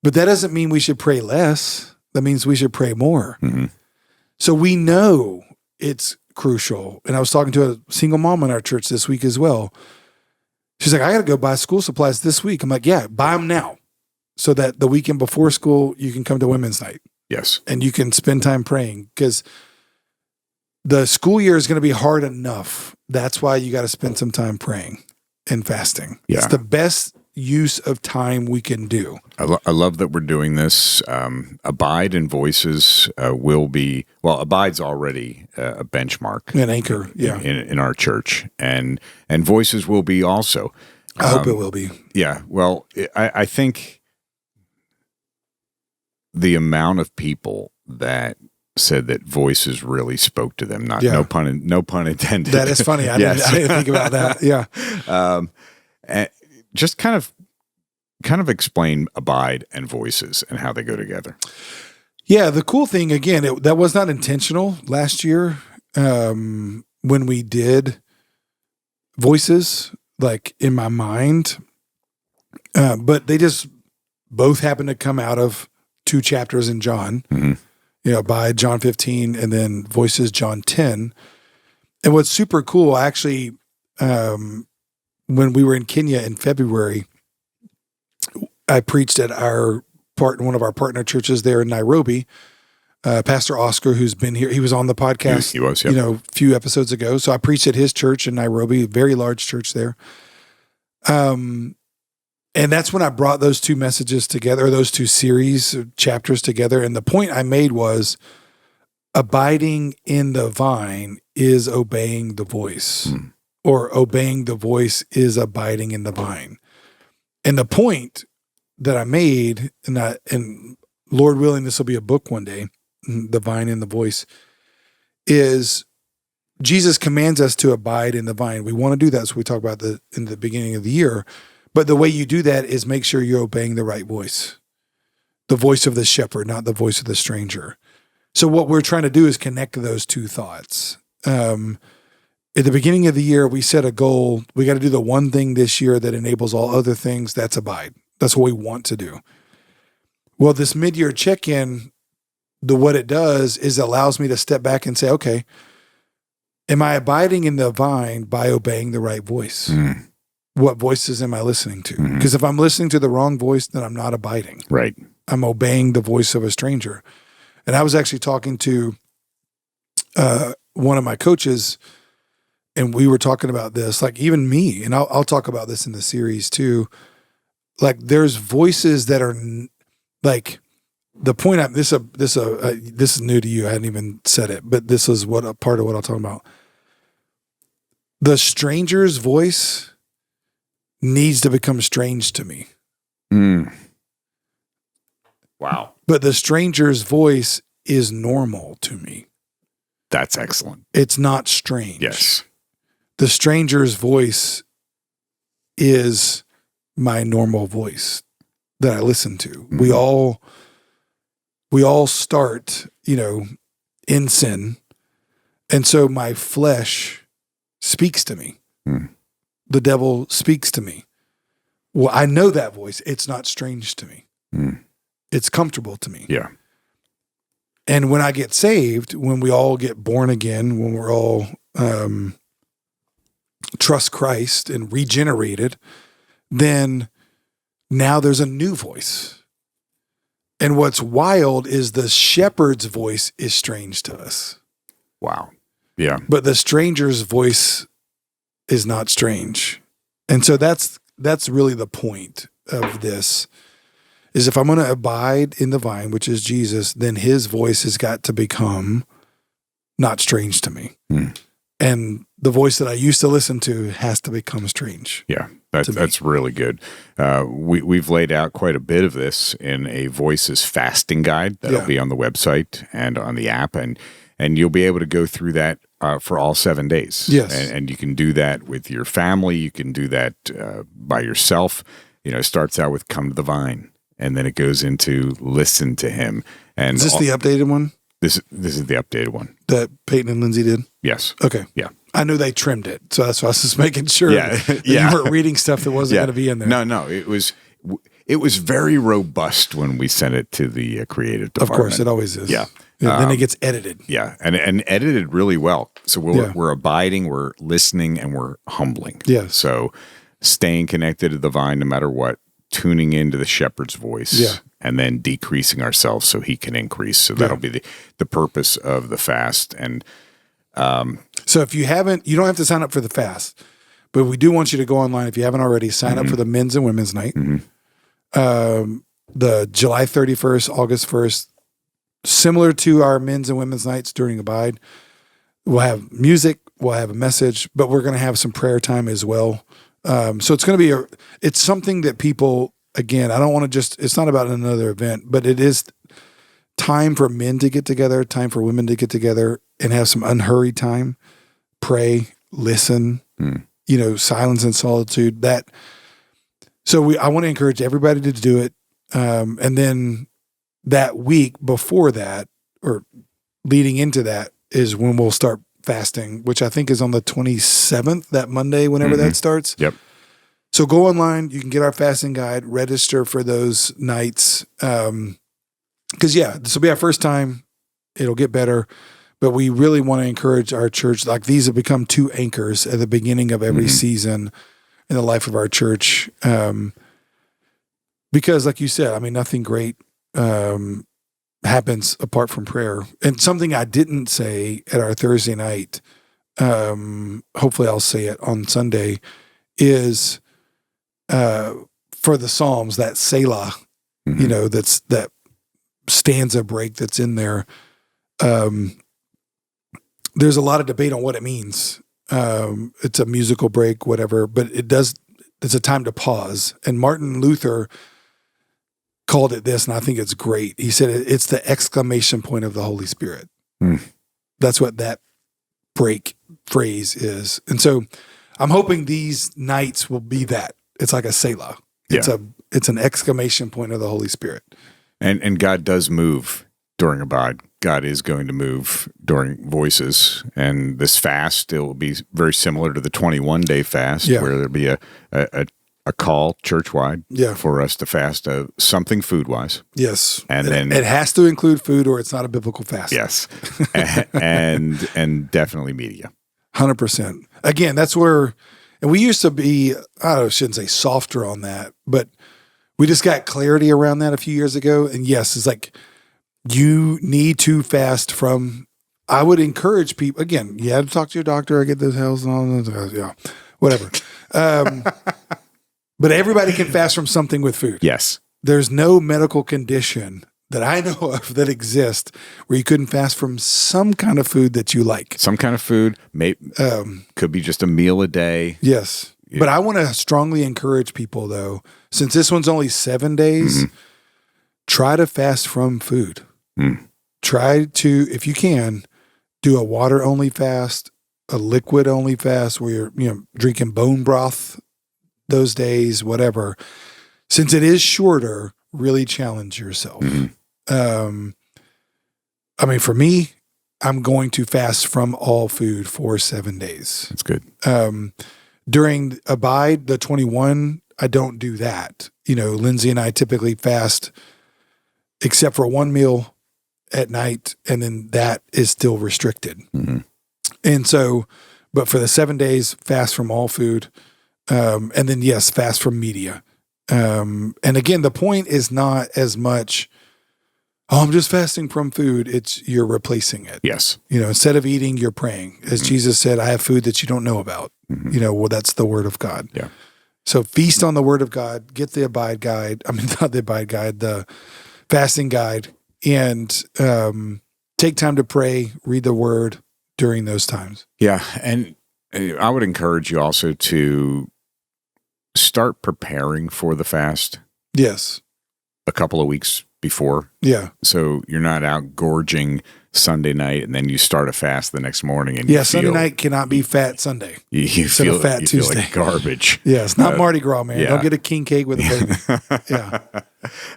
but that doesn't mean we should pray less. That means we should pray more. So we know it's crucial. And I was talking to a single mom in our church this week as well. She's like, I got to go buy school supplies this week. I'm like, yeah, buy them now so that the weekend before school, you can come to women's night. Yes. And you can spend time praying, because the school year is going to be hard enough. That's why you got to spend some time praying and fasting. Yeah. It's the best use of time we can do. I love that we're doing this. Abide and Voices will be, Abide's already a benchmark. An anchor, yeah. In our church. And Voices will be also. I hope it will be. Yeah. Well, I think the amount of people that said that Voices really spoke to them, no pun intended. That is funny. I didn't think about that. Yeah. And just kind of explain Abide and Voices and how they go together. Yeah, the cool thing, again, that was not intentional last year. When when we did voices, like in my mind, but they just both happened to come out of 2 chapters in John, by John 15 and then voices John 10. And what's super cool, actually, when we were in Kenya in February, I preached at one of our partner churches there in Nairobi. Pastor Oscar, who's been here, he was on the podcast, he was, yeah. a few episodes ago. So I preached at his church in Nairobi, a very large church there. And that's when I brought those 2 messages together, or those 2 series of chapters together. And the point I made was abiding in the vine is obeying the voice, or obeying the voice is abiding in the vine. And the point that I made, and Lord willing, this will be a book one day, The Vine and the Voice, is Jesus commands us to abide in the vine. We want to do that, so we talk about in the beginning of the year. But the way you do that is make sure you're obeying the right voice, the voice of the shepherd, not the voice of the stranger. So what we're trying to do is connect those 2 thoughts. At the beginning of the year, we set a goal. We got to do the one thing this year that enables all other things. That's abide. That's what we want to do. Well, this mid-year check-in, what it does is it allows me to step back and say, okay, am I abiding in the vine by obeying the right voice? What voices am I listening to? Because if I'm listening to the wrong voice, then I'm not abiding. Right. I'm obeying the voice of a stranger. And I was actually talking to one of my coaches, and we were talking about this, like even me, and I'll talk about this in the series too. Like there's voices that are like the point. This is new to you. I hadn't even said it, but this is what a part of what I'll talk about. The stranger's voice needs to become strange to me. Wow. But the stranger's voice is normal to me. That's excellent. It's not strange. Yes. The stranger's voice is my normal voice that I listen to. We all start, in sin. And so my flesh speaks to me. The devil speaks to me. Well, I know that voice. It's not strange to me. It's comfortable to me. Yeah. And when I get saved, when we all get born again, when we're all trust Christ and regenerated, then now there's a new voice. And what's wild is the shepherd's voice is strange to us. Wow. Yeah. But the stranger's voice is not strange. And so that's really the point of this, is if I'm going to abide in the vine, which is Jesus, then his voice has got to become not strange to me. And the voice that I used to listen to has to become strange. Yeah, that's really good. We've laid out quite a bit of this in a Voices fasting guide that'll be on the website and on the app, and you'll be able to go through that for all 7 days. Yes, and you can do that with your family. You can do that by yourself. It starts out with "Come to the Vine," and then it goes into "Listen to Him." And is this the updated one? This is the updated one that Peyton and Lindsay did? Yes. Okay. Yeah. I knew they trimmed it, so that's why I was just making sure that you weren't reading stuff that wasn't going to be in there. No. It was very robust when we sent it to the creative department. Of course, it always is. Yeah. Then it gets edited. Yeah, and edited really well. So we're abiding, we're listening, and we're humbling. Yeah. So staying connected to the vine no matter what, tuning into the shepherd's voice, and then decreasing ourselves so he can increase. So that'll be the purpose of the fast. And so if you don't have to sign up for the fast, but we do want you to go online. If you haven't already, sign up for the men's and women's night. The July 31st, August 1st, similar to our men's and women's nights during Abide. We'll have music, we'll have a message, but we're going to have some prayer time as well. So it's going to be it's something that people, again, I don't want to it's not about another event, but it is time for men to get together, time for women to get together and have some unhurried time, pray, listen, silence and solitude. I want to encourage everybody to do it. And then that week before that, or leading into that, is when we'll start fasting, which I think is on the 27th, that Monday, whenever that starts. Yep. So go online. You can get our fasting guide, register for those nights. Because, this will be our first time. It'll get better. But we really want to encourage our church. Like, these have become two anchors at the beginning of every season in the life of our church. Because, like you said, I mean, nothing great happens apart from prayer. And something I didn't say at our Thursday night, hopefully I'll say it on Sunday, is for the Psalms, that Selah, that's that stanza break that's in there. There's a lot of debate on what it means. It's a musical break, whatever, but it's a time to pause. And Martin Luther called it this, and I think it's great. He said it's the exclamation point of the Holy Spirit. That's what that break phrase is. And so I'm hoping these nights will be that. It's like a Selah. It's an exclamation point of the Holy Spirit. And God does move during Abide. God is going to move during Voices. And this fast, it will be very similar to the 21-day fast, where there'll be a call church-wide for us to fast something food-wise. Yes. And then it has to include food, or it's not a biblical fast. Yes. and definitely media. 100%. Again, that's where, and we used to be, I shouldn't say softer on that, but we just got clarity around that a few years ago. And yes, it's like, you need to fast from, I would encourage people, again, you have to talk to your doctor, I get those health and all that, whatever. But everybody can fast from something with food. Yes. There's no medical condition that I know of that exists where you couldn't fast from some kind of food that you like. Some kind of food, could be just a meal a day. Yes. Yeah. But I want to strongly encourage people, though, since this one's only 7 days, try to fast from food. Try to, if you can, do a water-only fast, a liquid-only fast where you're drinking bone broth those days, whatever. Since it is shorter, really challenge yourself. I mean, for me, I'm going to fast from all food for 7 days. That's good. During Abide, the 21, I don't do that. Lindsay and I typically fast except for one meal at night, and then that is still restricted. And so, but for the 7 days, fast from all food. And then, yes, fast from media. And again, the point is not as much, I'm just fasting from food. It's you're replacing it. Yes. Instead of eating, you're praying. As Jesus said, I have food that you don't know about. Well, that's the word of God. Yeah. So feast on the word of God, get the Abide guide. I mean, not the Abide guide, the fasting guide, and take time to pray, read the word during those times. Yeah. And I would encourage you also to start preparing for the fast. Yes. A couple of weeks before. Yeah. So you're not out gorging Sunday night and then you start a fast the next morning. And Sunday night cannot be Fat Sunday. You feel Fat Tuesday. Feel like garbage. Yes, not Mardi Gras, man. Don't get a king cake with a baby.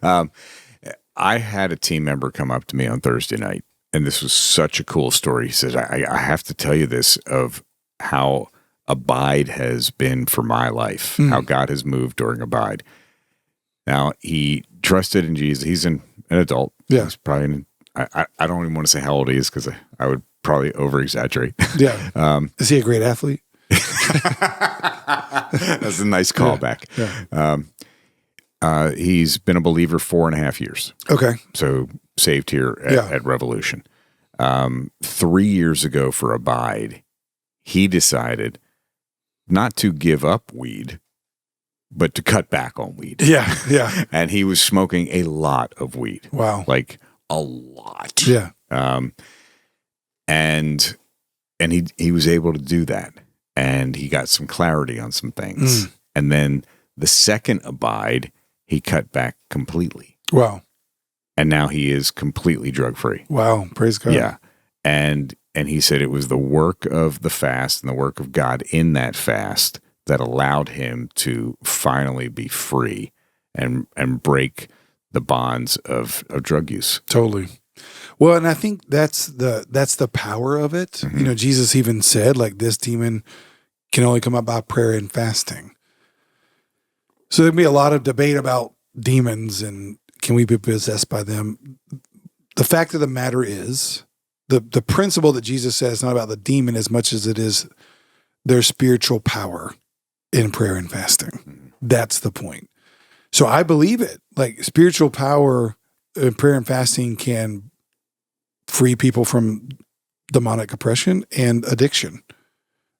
Yeah. I had a team member come up to me on Thursday night, and this was such a cool story. He says, I have to tell you this of how Abide has been for my life, how God has moved during Abide. Now, he trusted in Jesus. He's an adult. Yeah. He's probably, I don't even want to say how old he is because I would probably over-exaggerate. Yeah. Is he a great athlete? That's a nice callback. Yeah. He's been a believer 4.5 years. Okay. So saved here at Revolution. 3 years ago for Abide, he decided not to give up weed, but to cut back on weed. Yeah. Yeah. And he was smoking a lot of weed. Wow. Like a lot. Yeah. And he was able to do that. And he got some clarity on some things. And then the second Abide, he cut back completely. Wow. And now he is completely drug-free. Wow. Praise God. Yeah. And he said it was the work of the fast and the work of God in that fast that allowed him to finally be free and break the bonds of drug use. Totally. Well, and I think that's the power of it. Mhm. You know, Jesus even said, like, this demon can only come out by prayer and fasting. So there'd be a lot of debate about demons and can we be possessed by them. The fact of the matter is, the principle that Jesus says is not about the demon as much as it is their spiritual power in prayer and fasting. That's the point. So I believe it. Like, spiritual power in prayer and fasting can free people from demonic oppression and addiction.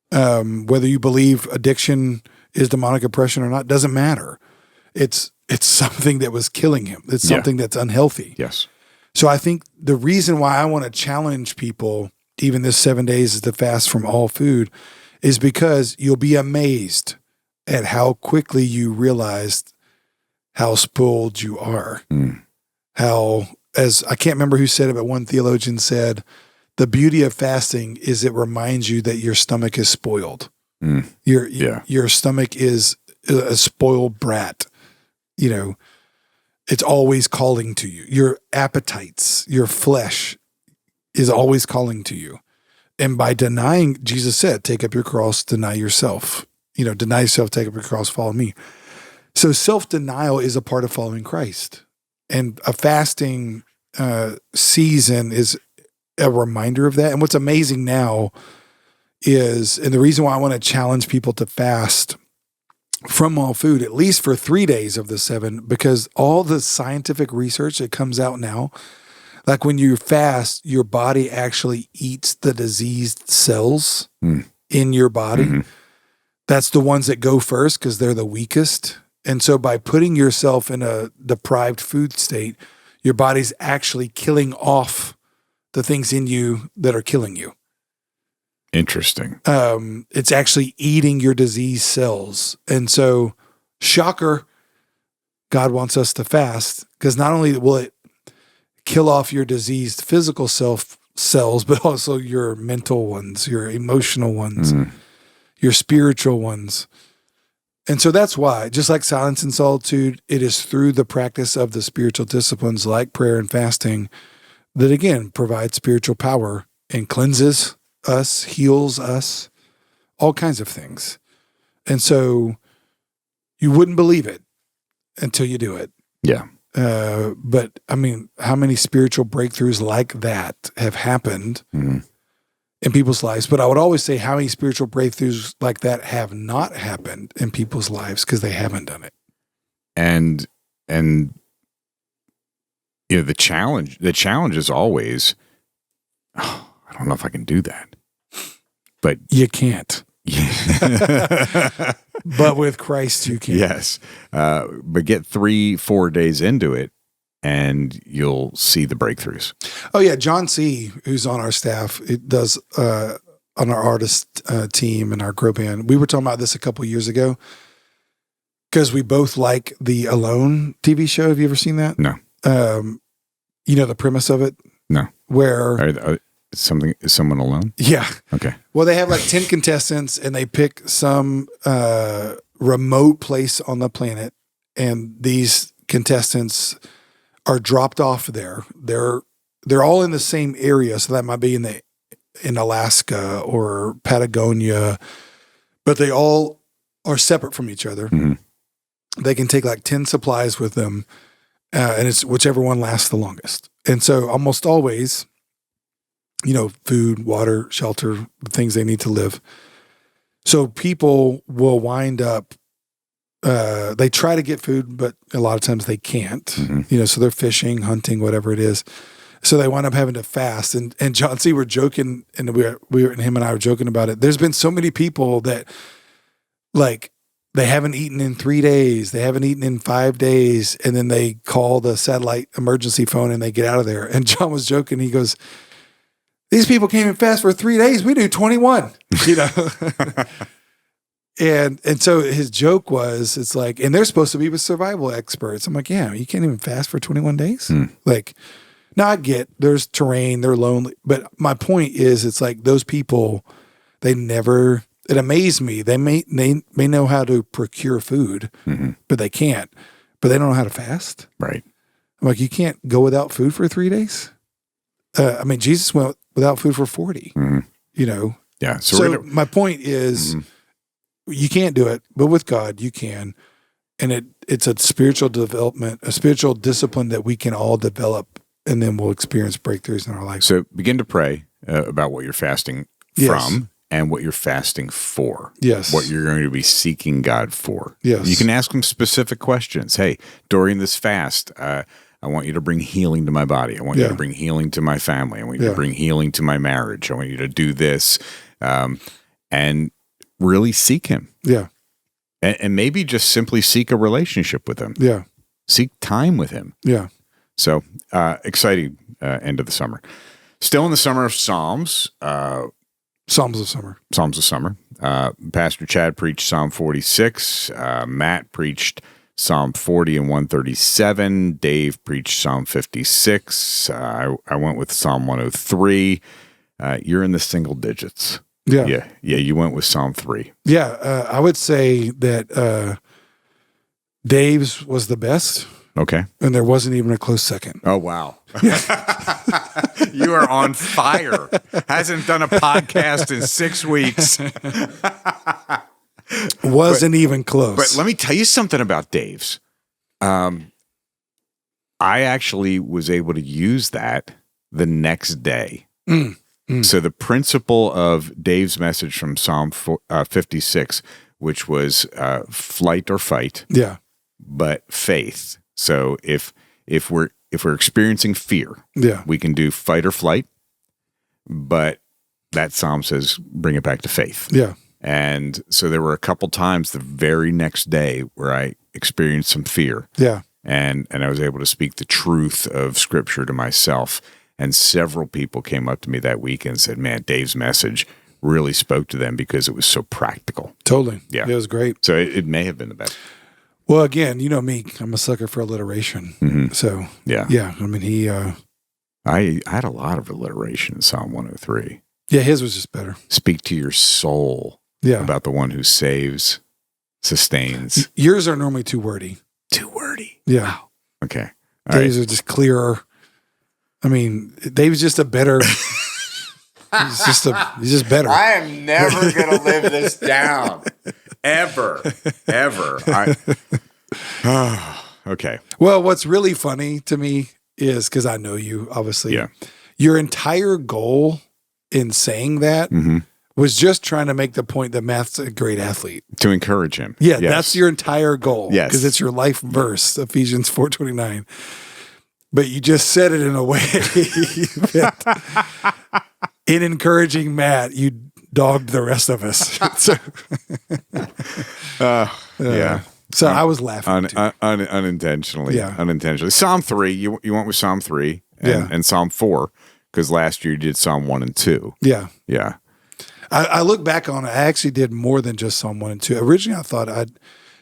Whether you believe addiction is demonic oppression or not doesn't matter. It's something that was killing him. It's something that's unhealthy. Yes. So I think the reason why I want to challenge people, even this 7 days is to fast from all food, is because you'll be amazed at how quickly you realized how spoiled you are. How, as I can't remember who said it, but one theologian said, the beauty of fasting is it reminds you that your stomach is spoiled. Your stomach is a spoiled brat. You know, it's always calling to you. Your appetites, your flesh is always calling to you. And by denying, Jesus said, take up your cross, deny yourself. You know, deny yourself, take up your cross, follow me. So self-denial is a part of following Christ. And a fasting season is a reminder of that. And what's amazing now is, and the reason why I want to challenge people to fast from all food, at least for 3 days of the 7, because all the scientific research that comes out now, like when you fast, your body actually eats the diseased cells in your body. Mm-hmm. That's the ones that go first because they're the weakest. And so by putting yourself in a deprived food state, your body's actually killing off the things in you that are killing you. Interesting. It's actually eating your disease cells. And so, shocker, God wants us to fast because not only will it kill off your diseased physical cells, but also your mental ones, your emotional ones, your spiritual ones. And so that's why, just like silence and solitude, it is through the practice of the spiritual disciplines like prayer and fasting that, again, provide spiritual power and cleanses us, heals us, all kinds of things. And so you wouldn't believe it until you do it. Yeah. But I mean, how many spiritual breakthroughs like that have happened in people's lives? But I would always say how many spiritual breakthroughs like that have not happened in people's lives because they haven't done it. And you know, the challenge is always, I don't know if I can do that, but you can't. But with Christ, you can. Yes. But get 3-4 days into it and you'll see the breakthroughs. Oh yeah. John C., who's on our staff, it does, on our artist team and our grow band. We were talking about this a couple years ago because we both like the Alone TV show. Have you ever seen that? No. You know the premise of it? No. Where is someone alone? Yeah. Okay. Well, they have like 10 contestants and they pick some remote place on the planet, and these contestants are dropped off there. They're all in the same area, so that might be in Alaska or Patagonia, but they all are separate from each other. Mm-hmm. They can take like 10 supplies with them, and it's whichever one lasts the longest. And so almost always, you know, food, water, shelter, the things they need to live. So people will wind up, they try to get food, but a lot of times they can't, you know, so they're fishing, hunting, whatever it is. So they wind up having to fast. And John C., we're joking, and him and I were joking about it. There's been so many people that, like, they haven't eaten in 3 days. They haven't eaten in 5 days. And then they call the satellite emergency phone and they get out of there. And John was joking. He goes, these people came and fast for 3 days. We do 21, you know? And so his joke was, it's like, and they're supposed to be with survival experts. I'm like, yeah, you can't even fast for 21 days. Like, now I get there's terrain, they're lonely. But my point is, it's like those people, it amazed me. They may know how to procure food, but they can't. But they don't know how to fast. Right. I'm like, you can't go without food for 3 days? I mean, Jesus went without food for 40, Mhm. you know. Yeah. So my point is, you can't do it, but with God, you can. And it's a spiritual development, a spiritual discipline that we can all develop, and then we'll experience breakthroughs in our life. So begin to pray about what you're fasting Yes. from and what you're fasting for. Yes. What you're going to be seeking God for. Yes. You can ask him specific questions. Hey, during this fast, I want you to bring healing to my body. I want you Yeah. to bring healing to my family. I want you Yeah. to bring healing to my marriage. I want you to do this, and really seek him. Yeah. And maybe just simply seek a relationship with him. Yeah. Seek time with him. Yeah. So exciting end of the summer. Still in the summer of Psalms. Psalms of Summer. Psalms of Summer. Pastor Chad preached Psalm 46. Matt preached Psalm 40 and 137. Dave preached Psalm 56. I went with Psalm 103. You're in the single digits. Yeah. Yeah. You went with Psalm 3. Yeah. I would say that Dave's was the best, Okay. and there wasn't even a close second. Oh, wow. You are on fire. Hasn't done a podcast in 6 weeks. Wasn't even close. But let me tell you something about Dave's. I actually was able to use that the next day. So the principle of Dave's message from Psalm 56, which was flight or fight, Yeah. but faith. So if we're experiencing fear, Yeah. we can do fight or flight, but that psalm says bring it back to faith. Yeah. And so there were a couple times the very next day where I experienced some fear, Yeah. and I was able to speak the truth of Scripture to myself. And several people came up to me that week and said, "Man, Dave's message really spoke to them because it was so practical." Totally. Yeah. It was great. So it may have been the best. Well, again, you know me, I'm a sucker for alliteration. Mhm. So, Yeah. yeah, I mean, I had a lot of alliteration in Psalm 103. his was just better. Speak to your soul Yeah. about the one who saves, sustains. Yours are normally too wordy. Too wordy. Yeah. Wow. Okay. All right. Dave's are just clearer. I mean, Dave's just a better. he's just better. I am never going to live this down. Ever. Okay. Well, what's really funny to me is, because I know you, obviously, Yeah. your entire goal in saying that Mm-hmm. was just trying to make the point that Matt's a great athlete. To encourage him. Yeah, Yes. that's your entire goal. Yes. Because it's your life verse, Ephesians 4:29. But you just said it in a way that in encouraging Matt, you dogged the rest of us. Yeah. So I was laughing. too. Unintentionally. Yeah. Unintentionally. Psalm 3. You went with Psalm 3 and Psalm 4 because last year you did Psalm 1 and 2. Yeah. Yeah. I look back on it. I actually did more than just Psalm 1 and 2. Originally, I thought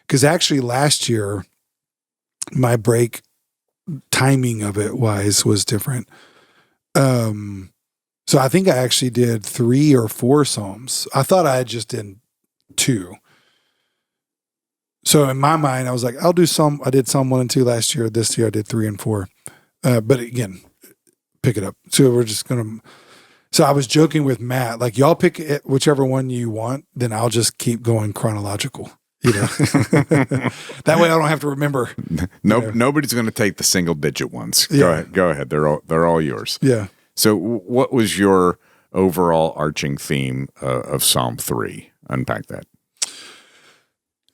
because actually last year, my break timing of it wise was different. So I think I actually did 3 or 4 Psalms. I thought I had just did 2. So in my mind, I was like, I did Psalm 1 and 2 last year. This year I did 3 and 4. But again, pick it up. So we're just going to, so I was joking with Matt, like y'all pick it, whichever one you want, then I'll just keep going chronological, you know, that way I don't have to remember. Nobody's going to take the single digit ones. Yeah. Go ahead. They're all yours. Yeah. So what was your overall arching theme of Psalm 3? Unpack that.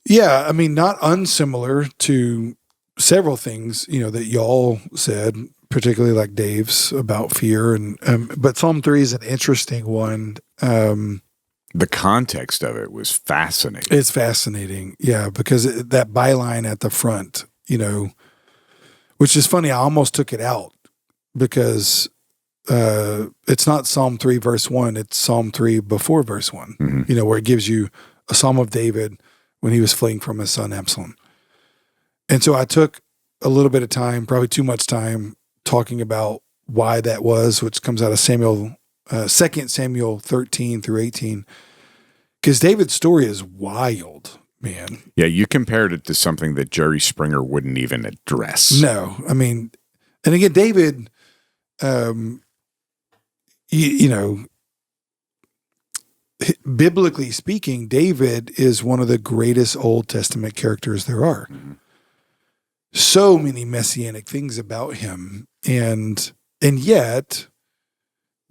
Yeah. I mean, not unsimilar to several things, you know, that y'all said, particularly like Dave's about fear. And, but Psalm 3 is an interesting one. The context of it was fascinating. It's fascinating. Yeah. Because that byline at the front, you know, which is funny. I almost took it out because it's not Psalm 3 verse 1. It's Psalm 3 before verse 1, Mm-hmm. you know, where it gives you a Psalm of David when he was fleeing from his son Absalom. And so I took a little bit of time, probably too much time, talking about why that was, which comes out of 2 Samuel 13 through 18. Because David's story is wild, man. Yeah, you compared it to something that Jerry Springer wouldn't even address. No, I mean, and again, David, you know, biblically speaking, David is one of the greatest Old Testament characters there are. So many messianic things about him. And yet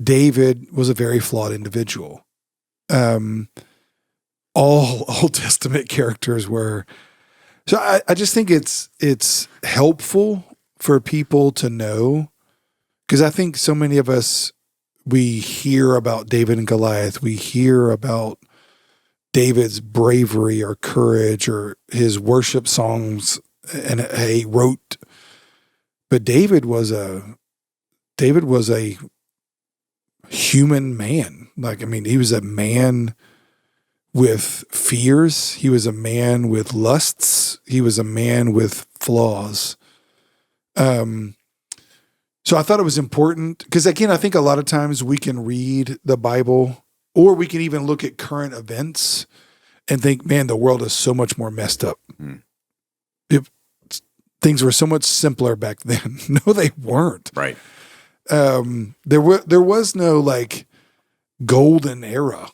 David was a very flawed individual. All Old Testament characters were. So I just think it's helpful for people to know, because I think so many of us, we hear about David and Goliath. We hear about David's bravery or courage or his worship songs and he wrote. But David was a human man. Like, I mean, he was a man with fears. He was a man with lusts. He was a man with flaws. So I thought it was important because, again, I think a lot of times we can read the Bible or we can even look at current events and think, man, the world is so much more messed up. Things were so much simpler back then. No, they weren't. Right. There was no like golden era,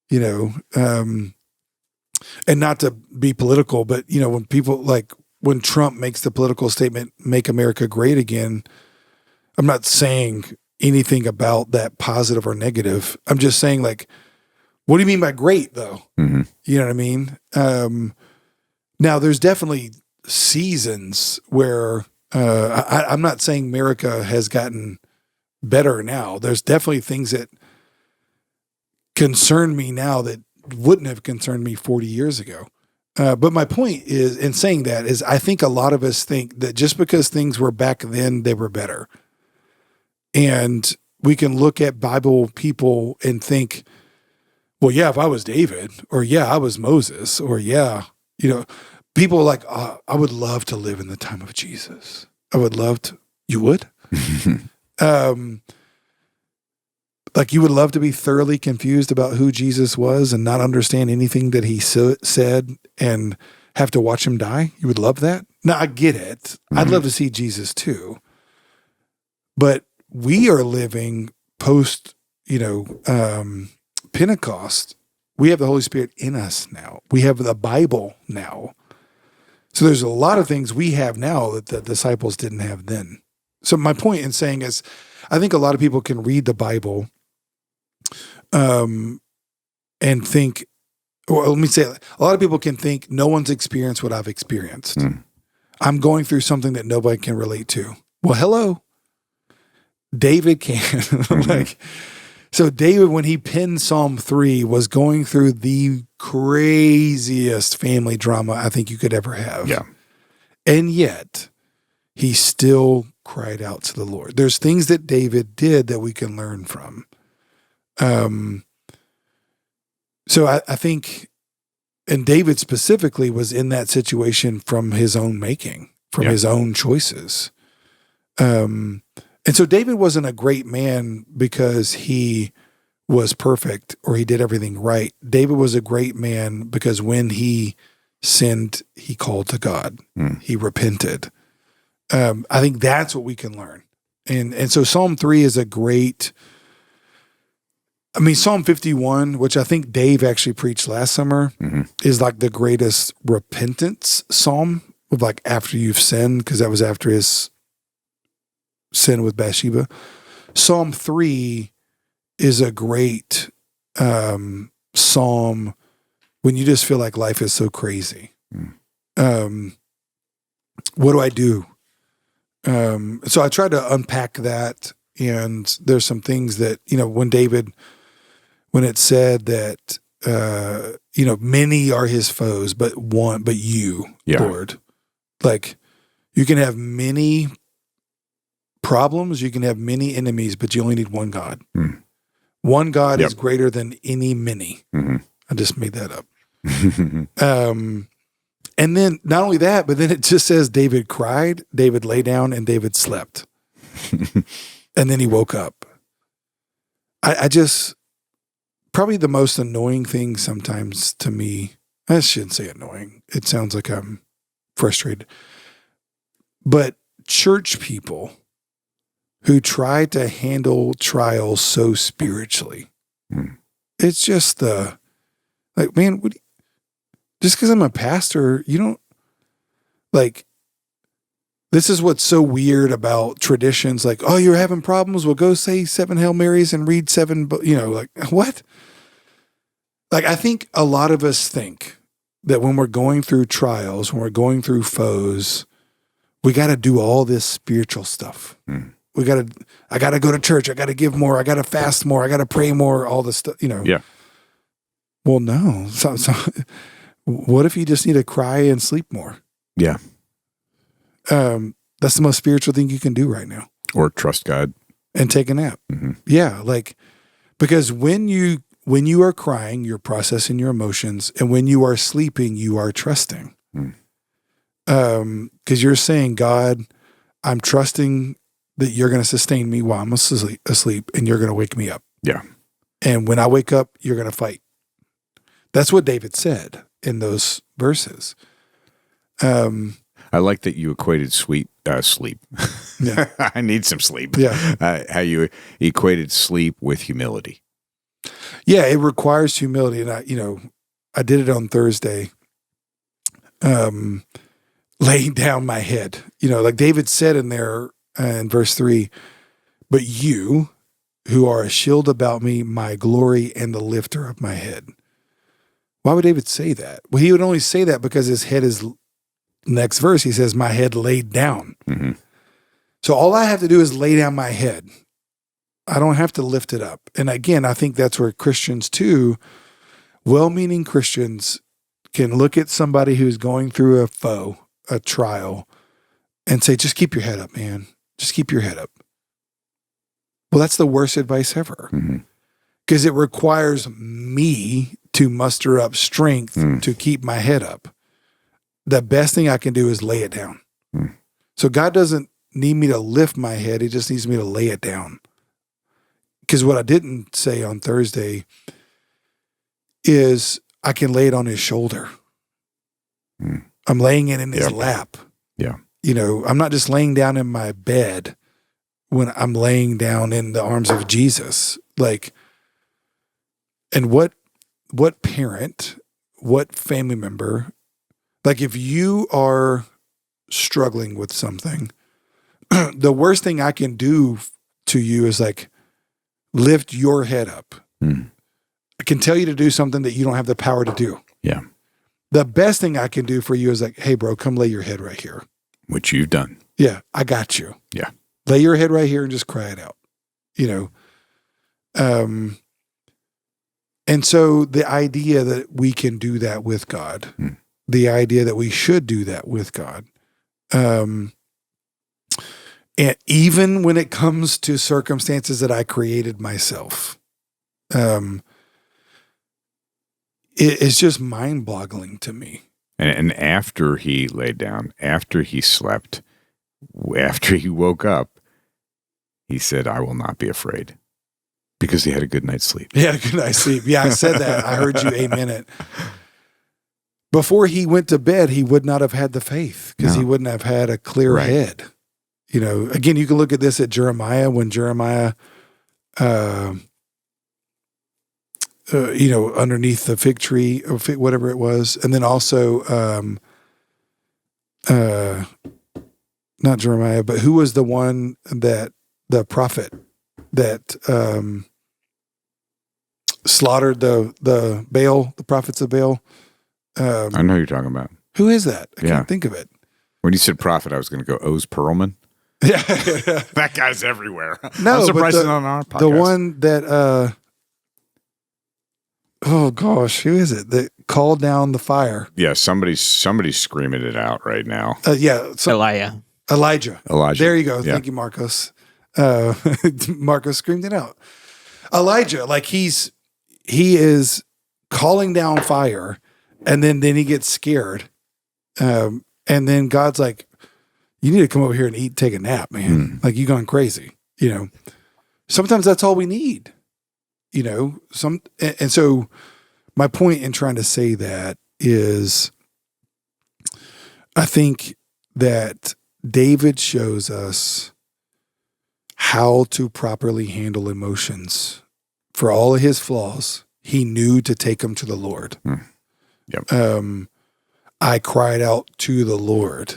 you know, and not to be political, but you know, when people like when Trump makes the political statement, "Make America Great Again," I'm not saying anything about that positive or negative. I'm just saying, like, what do you mean by great, though? Mm-hmm. You know what I mean? Now, there's definitely seasons where I'm not saying America has gotten better now. There's definitely things that concern me now that wouldn't have concerned me 40 years ago. But my point is, in saying that, is I think a lot of us think that just because things were back then, they were better. And we can look at Bible people and think, well, yeah, if I was David, or yeah, I was Moses, or yeah, you know, people are like, I would love to live in the time of Jesus. I would love to. You would? Like you would love to be thoroughly confused about who Jesus was and not understand anything that he said and have to watch him die? You would love that? Now, I get it. Mm-hmm. I'd love to see Jesus too. But we are living post, Pentecost. We have the Holy Spirit in us now. We have the Bible now. So there's a lot of things we have now that the disciples didn't have then. So my point in saying is, I think a lot of people can read the Bible and think, or let me say, a lot of people can think no one's experienced what I've experienced. I'm going through something that nobody can relate to. Well, hello. David can. So David, when he penned Psalm 3, was going through the craziest family drama I think you could ever have. Yeah. And yet he still cried out to the Lord. There's things that David did that we can learn from. So I think, and David specifically was in that situation from his own making, from his own choices. And so David wasn't a great man because he was perfect or he did everything right. David was a great man because when he sinned, he called to God. He repented. I think that's what we can learn. And so Psalm 3 is a great, Psalm 51, which I think Dave actually preached last summer, is like the greatest repentance psalm of like after you've sinned, because that was after his sin with Bathsheba. Psalm 3 is a great psalm when you just feel like life is so crazy. What do I do? So I tried to unpack that, and there's some things that, when it said that, many are his foes, but you, Lord. Like, you can have many problems, you can have many enemies, but you only need one God. One God is greater than any many. I just made that up. And then not only that, but then it just says David cried, David lay down, and David slept. And then he woke up. I just, probably the most annoying thing sometimes to me, I shouldn't say annoying. It sounds like I'm frustrated. But church people who try to handle trials so spiritually. It's just like, man, just because I'm a pastor, you don't like, this is what's so weird about traditions. Like, oh, you're having problems? Well, go say 7 Hail Marys and read 7, like what? Like, I think a lot of us think that when we're going through trials, when we're going through foes, we got to do all this spiritual stuff. I got to go to church. I got to give more. I got to fast more. I got to pray more, all this stuff, Yeah. Well, no. So what if you just need to cry and sleep more? Yeah. That's the most spiritual thing you can do right now. Or trust God. And take a nap. Mm-hmm. Yeah. Like, because when you are crying, you're processing your emotions. And when you are sleeping, you are trusting. Because you're saying, God, I'm trusting that you're going to sustain me while I'm asleep and you're going to wake me up. Yeah. And when I wake up, you're going to fight. That's what David said in those verses. I like that you equated sleep. Yeah. I need some sleep. Yeah. How you equated sleep with humility. Yeah, it requires humility. And I did it on Thursday, laying down my head. Like David said in there in verse 3, but you who are a shield about me, my glory and the lifter of my head. Why would David say that? Well, he would only say that because his head is, next verse, he says, my head laid down. Mm-hmm. So all I have to do is lay down my head. I don't have to lift it up. And again, I think that's where Christians too, well-meaning Christians, can look at somebody who's going through a trial, and say, just keep your head up, man. Just keep your head up. Well, that's the worst advice ever. Because it requires me to muster up strength to keep my head up. The best thing I can do is lay it down. So God doesn't need me to lift my head. He just needs me to lay it down. Because what I didn't say on Thursday is I can lay it on his shoulder. I'm laying it in his lap. Yeah. I'm not just laying down in my bed when I'm laying down in the arms of Jesus. Like, and what parent, what family member, like if you are struggling with something, the worst thing I can do to you is like lift your head up. I can tell you to do something that you don't have the power to do. Yeah. The best thing I can do for you is like, hey, bro, come lay your head right here. Which you've done. Yeah, I got you. Yeah. Lay your head right here and just cry it out. And so the idea that we can do that with God, the idea that we should do that with God, and even when it comes to circumstances that I created myself, it's just mind-boggling to me. And after he laid down, after he slept, after he woke up, he said, I will not be afraid, because he had a good night's sleep. He had a good night's sleep. Yeah, I said that. I heard you amen it. Before he went to bed, he would not have had the faith because he wouldn't have had a clear head. Again, you can look at this at Jeremiah, when Jeremiah, underneath the fig tree or whatever it was. And then also, not Jeremiah, but who was the one that the prophet that slaughtered the Baal, the prophets of Baal? I know who you're talking about. Who is that? I can't think of it. When you said prophet, I was going to go Oz Perlman. Yeah. That guy's everywhere. No, I'm surprised he's on our podcast. The one that, oh gosh, who is it that called down the fire? Yeah, somebody's screaming it out right now. Elijah. Elijah. There you go. Yeah. Thank you, Marcos. Marcos screamed it out. Elijah, like he is calling down fire, and then he gets scared, and then God's like, "You need to come over here and take a nap, man. Like, you gone crazy." Sometimes that's all we need. And so my point in trying to say that is, I think that David shows us how to properly handle emotions. For all of his flaws, he knew to take them to the Lord. Yep. I cried out to the Lord.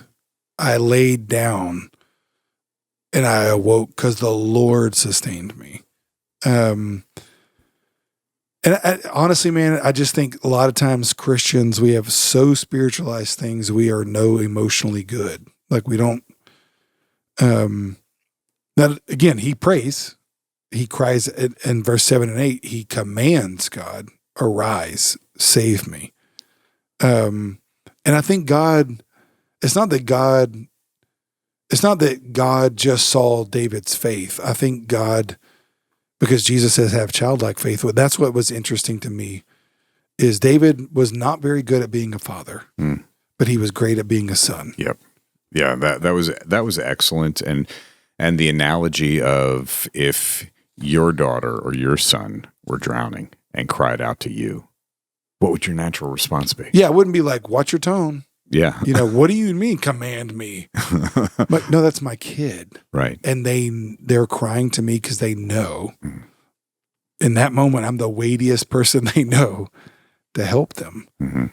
I laid down and I awoke because the Lord sustained me. Honestly, man, I just think a lot of times Christians, we have so spiritualized things, we are no emotionally good. Like we don't, now again, he prays, he cries in verse 7 and 8, he commands God, arise, save me. And I think God, it's not that God just saw David's faith. I think God, because Jesus says have childlike faith. Well, that's what was interesting to me is David was not very good at being a father, but he was great at being a son. Yep. Yeah, that was excellent. And the analogy of if your daughter or your son were drowning and cried out to you, what would your natural response be? Yeah, it wouldn't be like, watch your tone. Yeah. What do you mean command me? But no, that's my kid. Right. And they're crying to me because they know in that moment I'm the weightiest person they know to help them. Mm-hmm.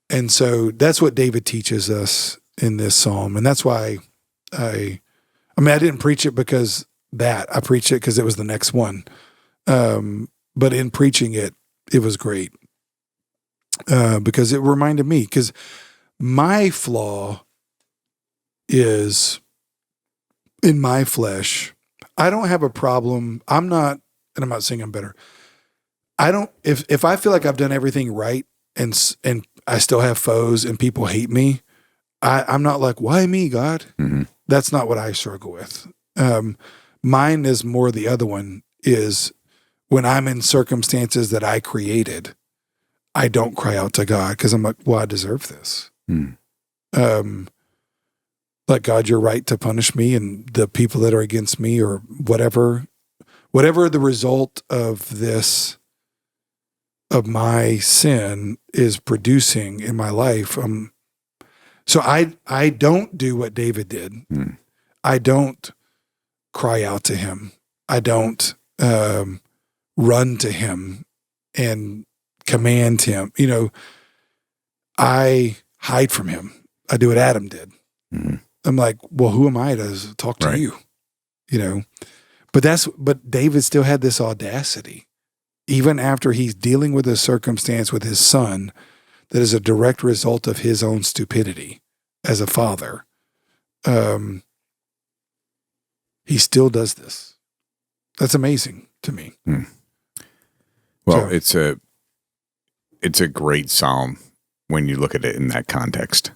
And so that's what David teaches us in this psalm. And that's why I didn't preach it because I preached it because it was the next one. But in preaching it, it was great because it reminded me, because my flaw is in my flesh. I don't have a problem. I'm not saying I'm better. If I feel like I've done everything right and I still have foes and people hate me, I'm not like, why me, God? Mm-hmm. That's not what I struggle with. Mine is more the other one is when I'm in circumstances that I created, I don't cry out to God because I'm like, well, I deserve this. Like, God, you're right to punish me and the people that are against me or whatever the result of this, of my sin is producing in my life. So I don't do what David did. I don't cry out to him. I don't run to him and command him. I hide from him. I do what Adam did. Mm-hmm. I'm like, well, who am I to talk to you? But David still had this audacity, even after he's dealing with a circumstance with his son that is a direct result of his own stupidity as a father. He still does this. That's amazing to me. Well, so, it's a great psalm when you look at it in that context,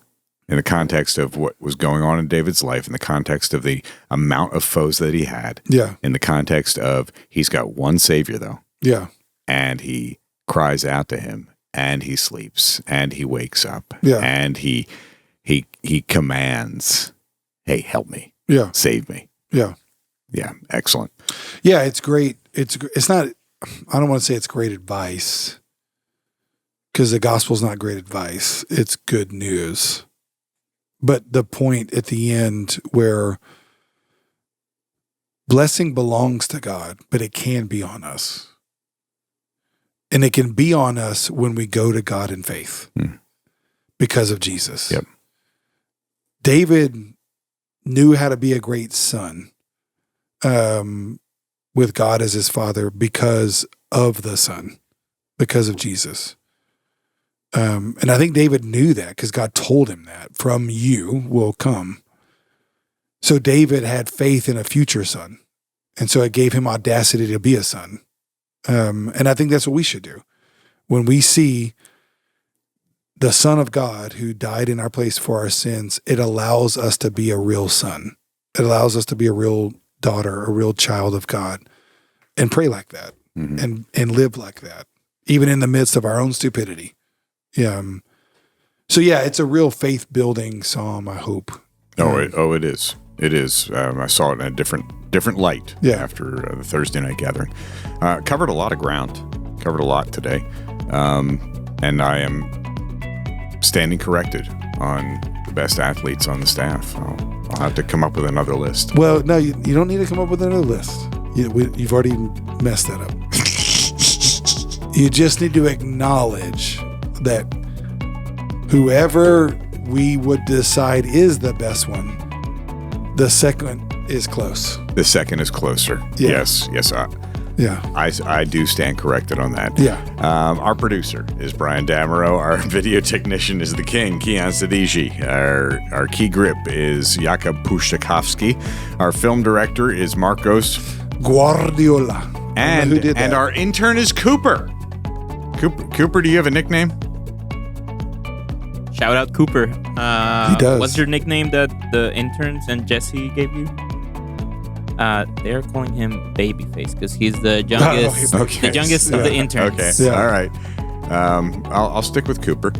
in the context of what was going on in David's life, in the context of the amount of foes that he had, in the context of he's got one Savior, though. Yeah. And he cries out to him, and he sleeps, and he wakes up, and he commands, hey, help me. Yeah. Save me. Yeah. Yeah. Excellent. Yeah, it's great. It's not, I don't want to say it's great advice, because the gospel's not great advice. It's good news. But the point at the end where blessing belongs to God, but it can be on us. And it can be on us when we go to God in faith because of Jesus. Yep. David knew how to be a great son with God as his father because of the son, because of Jesus. And I think David knew that because God told him that from you will come. So David had faith in a future son. And so it gave him audacity to be a son. And I think that's what we should do. When we see the Son of God who died in our place for our sins, it allows us to be a real son. It allows us to be a real daughter, a real child of God, and pray like that and live like that, even in the midst of our own stupidity. So it's a real faith building psalm, I hope. It is. It is. I saw it in a different light after the Thursday night gathering. Covered a lot of ground. Covered a lot today. And I am standing corrected on the best athletes on the staff. I'll have to come up with another list. Well, no, you don't need to come up with another list. You've already messed that up. You just need to acknowledge that whoever we would decide is the best one, the second is close. The second is closer. Yeah. Yes. Yeah. I do stand corrected on that. Yeah. Our producer is Brian Damerow. Our video technician is the king, Kian Sadiji. Our key grip is Jakub Puszczakowski. Our film director is Marcos Guardiola. And who did that? our intern is Cooper. Cooper, do you have a nickname? Shout out Cooper. He does. What's your nickname that the interns and Jesse gave you? They're calling him Babyface because he's the youngest, Okay. the youngest of the interns. Okay. Yeah. All right. I'll stick with Cooper.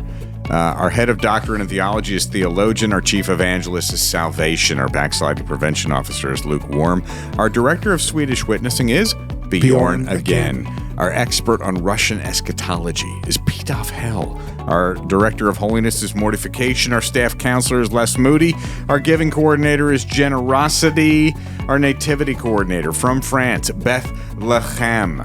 Our head of doctrine and theology is theologian. Our chief evangelist is salvation. Our backsliding prevention officer is lukewarm. Our director of Swedish witnessing is Bjorn again. Our expert on Russian eschatology is Pitof Hell. Our director of holiness is mortification. Our staff counselor is Les Moody. Our giving coordinator is generosity. Our nativity coordinator from France, Beth Lechem.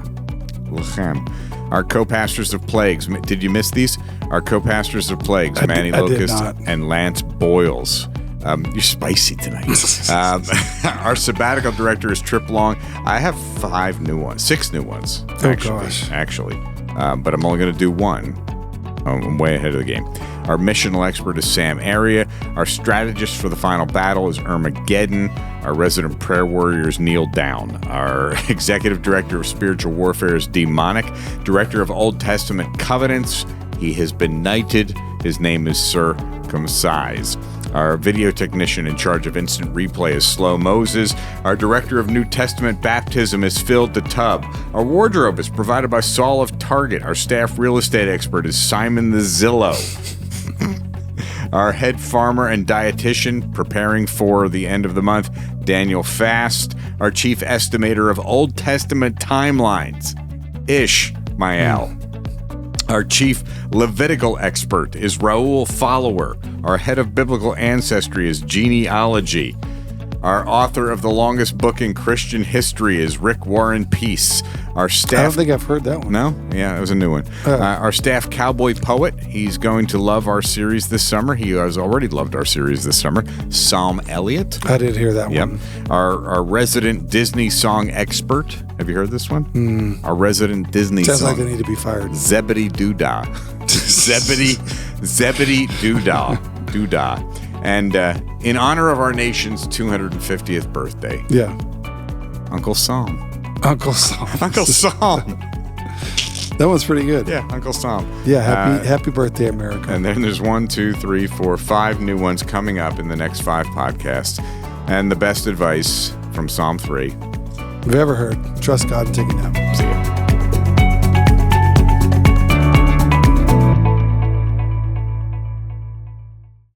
Our co-pastors of plagues. Did you miss these? Our co-pastors of plagues, Manny I did Locust not. and Lance Boyles. You're spicy tonight. Our sabbatical director is Trip Long. I have 6 new ones. Actually. But I'm only going to do one. I'm way ahead of the game. Our missional expert is Sam Area. Our strategist for the final battle is Armageddon. Our resident prayer warrior is Neil Down. Our executive director of spiritual warfare is Demonic. Director of Old Testament covenants, he has been knighted. His name is Sir Comsize. Our video technician in charge of instant replay is Slow Moses. Our director of New Testament baptism is Phil DeTub. Our wardrobe is provided by Saul of Target. Our staff real estate expert is Simon the Zillow. Our head farmer and dietitian preparing for the end of the month, Daniel Fast. Our chief estimator of Old Testament timelines, Ishmael. Our chief Levitical expert is Raul Follower. Our head of biblical ancestry is genealogy. Our author of the longest book in Christian history is Rick Warren Peace. Our staff... I don't think I've heard that one. No? Yeah, it was a new one. Our staff cowboy poet, he's going to love our series this summer. He has already loved our series this summer. Psalm Elliott. I did hear that Yep. one. Our resident Disney song expert. Have you heard this one? Our resident Disney Sounds song. like they need to be fired. Zebedee Doodah. Zebedee Doodah. And in honor of our nation's 250th birthday, Yeah. Uncle Psalm. Uncle Sam. Uncle Psalm. That one's pretty good. Yeah, Uncle Psalm. Yeah, happy birthday, America. And then there's 1, 2, 3, 4, 5 new ones coming up in the next 5 podcasts. And the best advice from Psalm 3. Have you ever heard? Trust God and take a nap.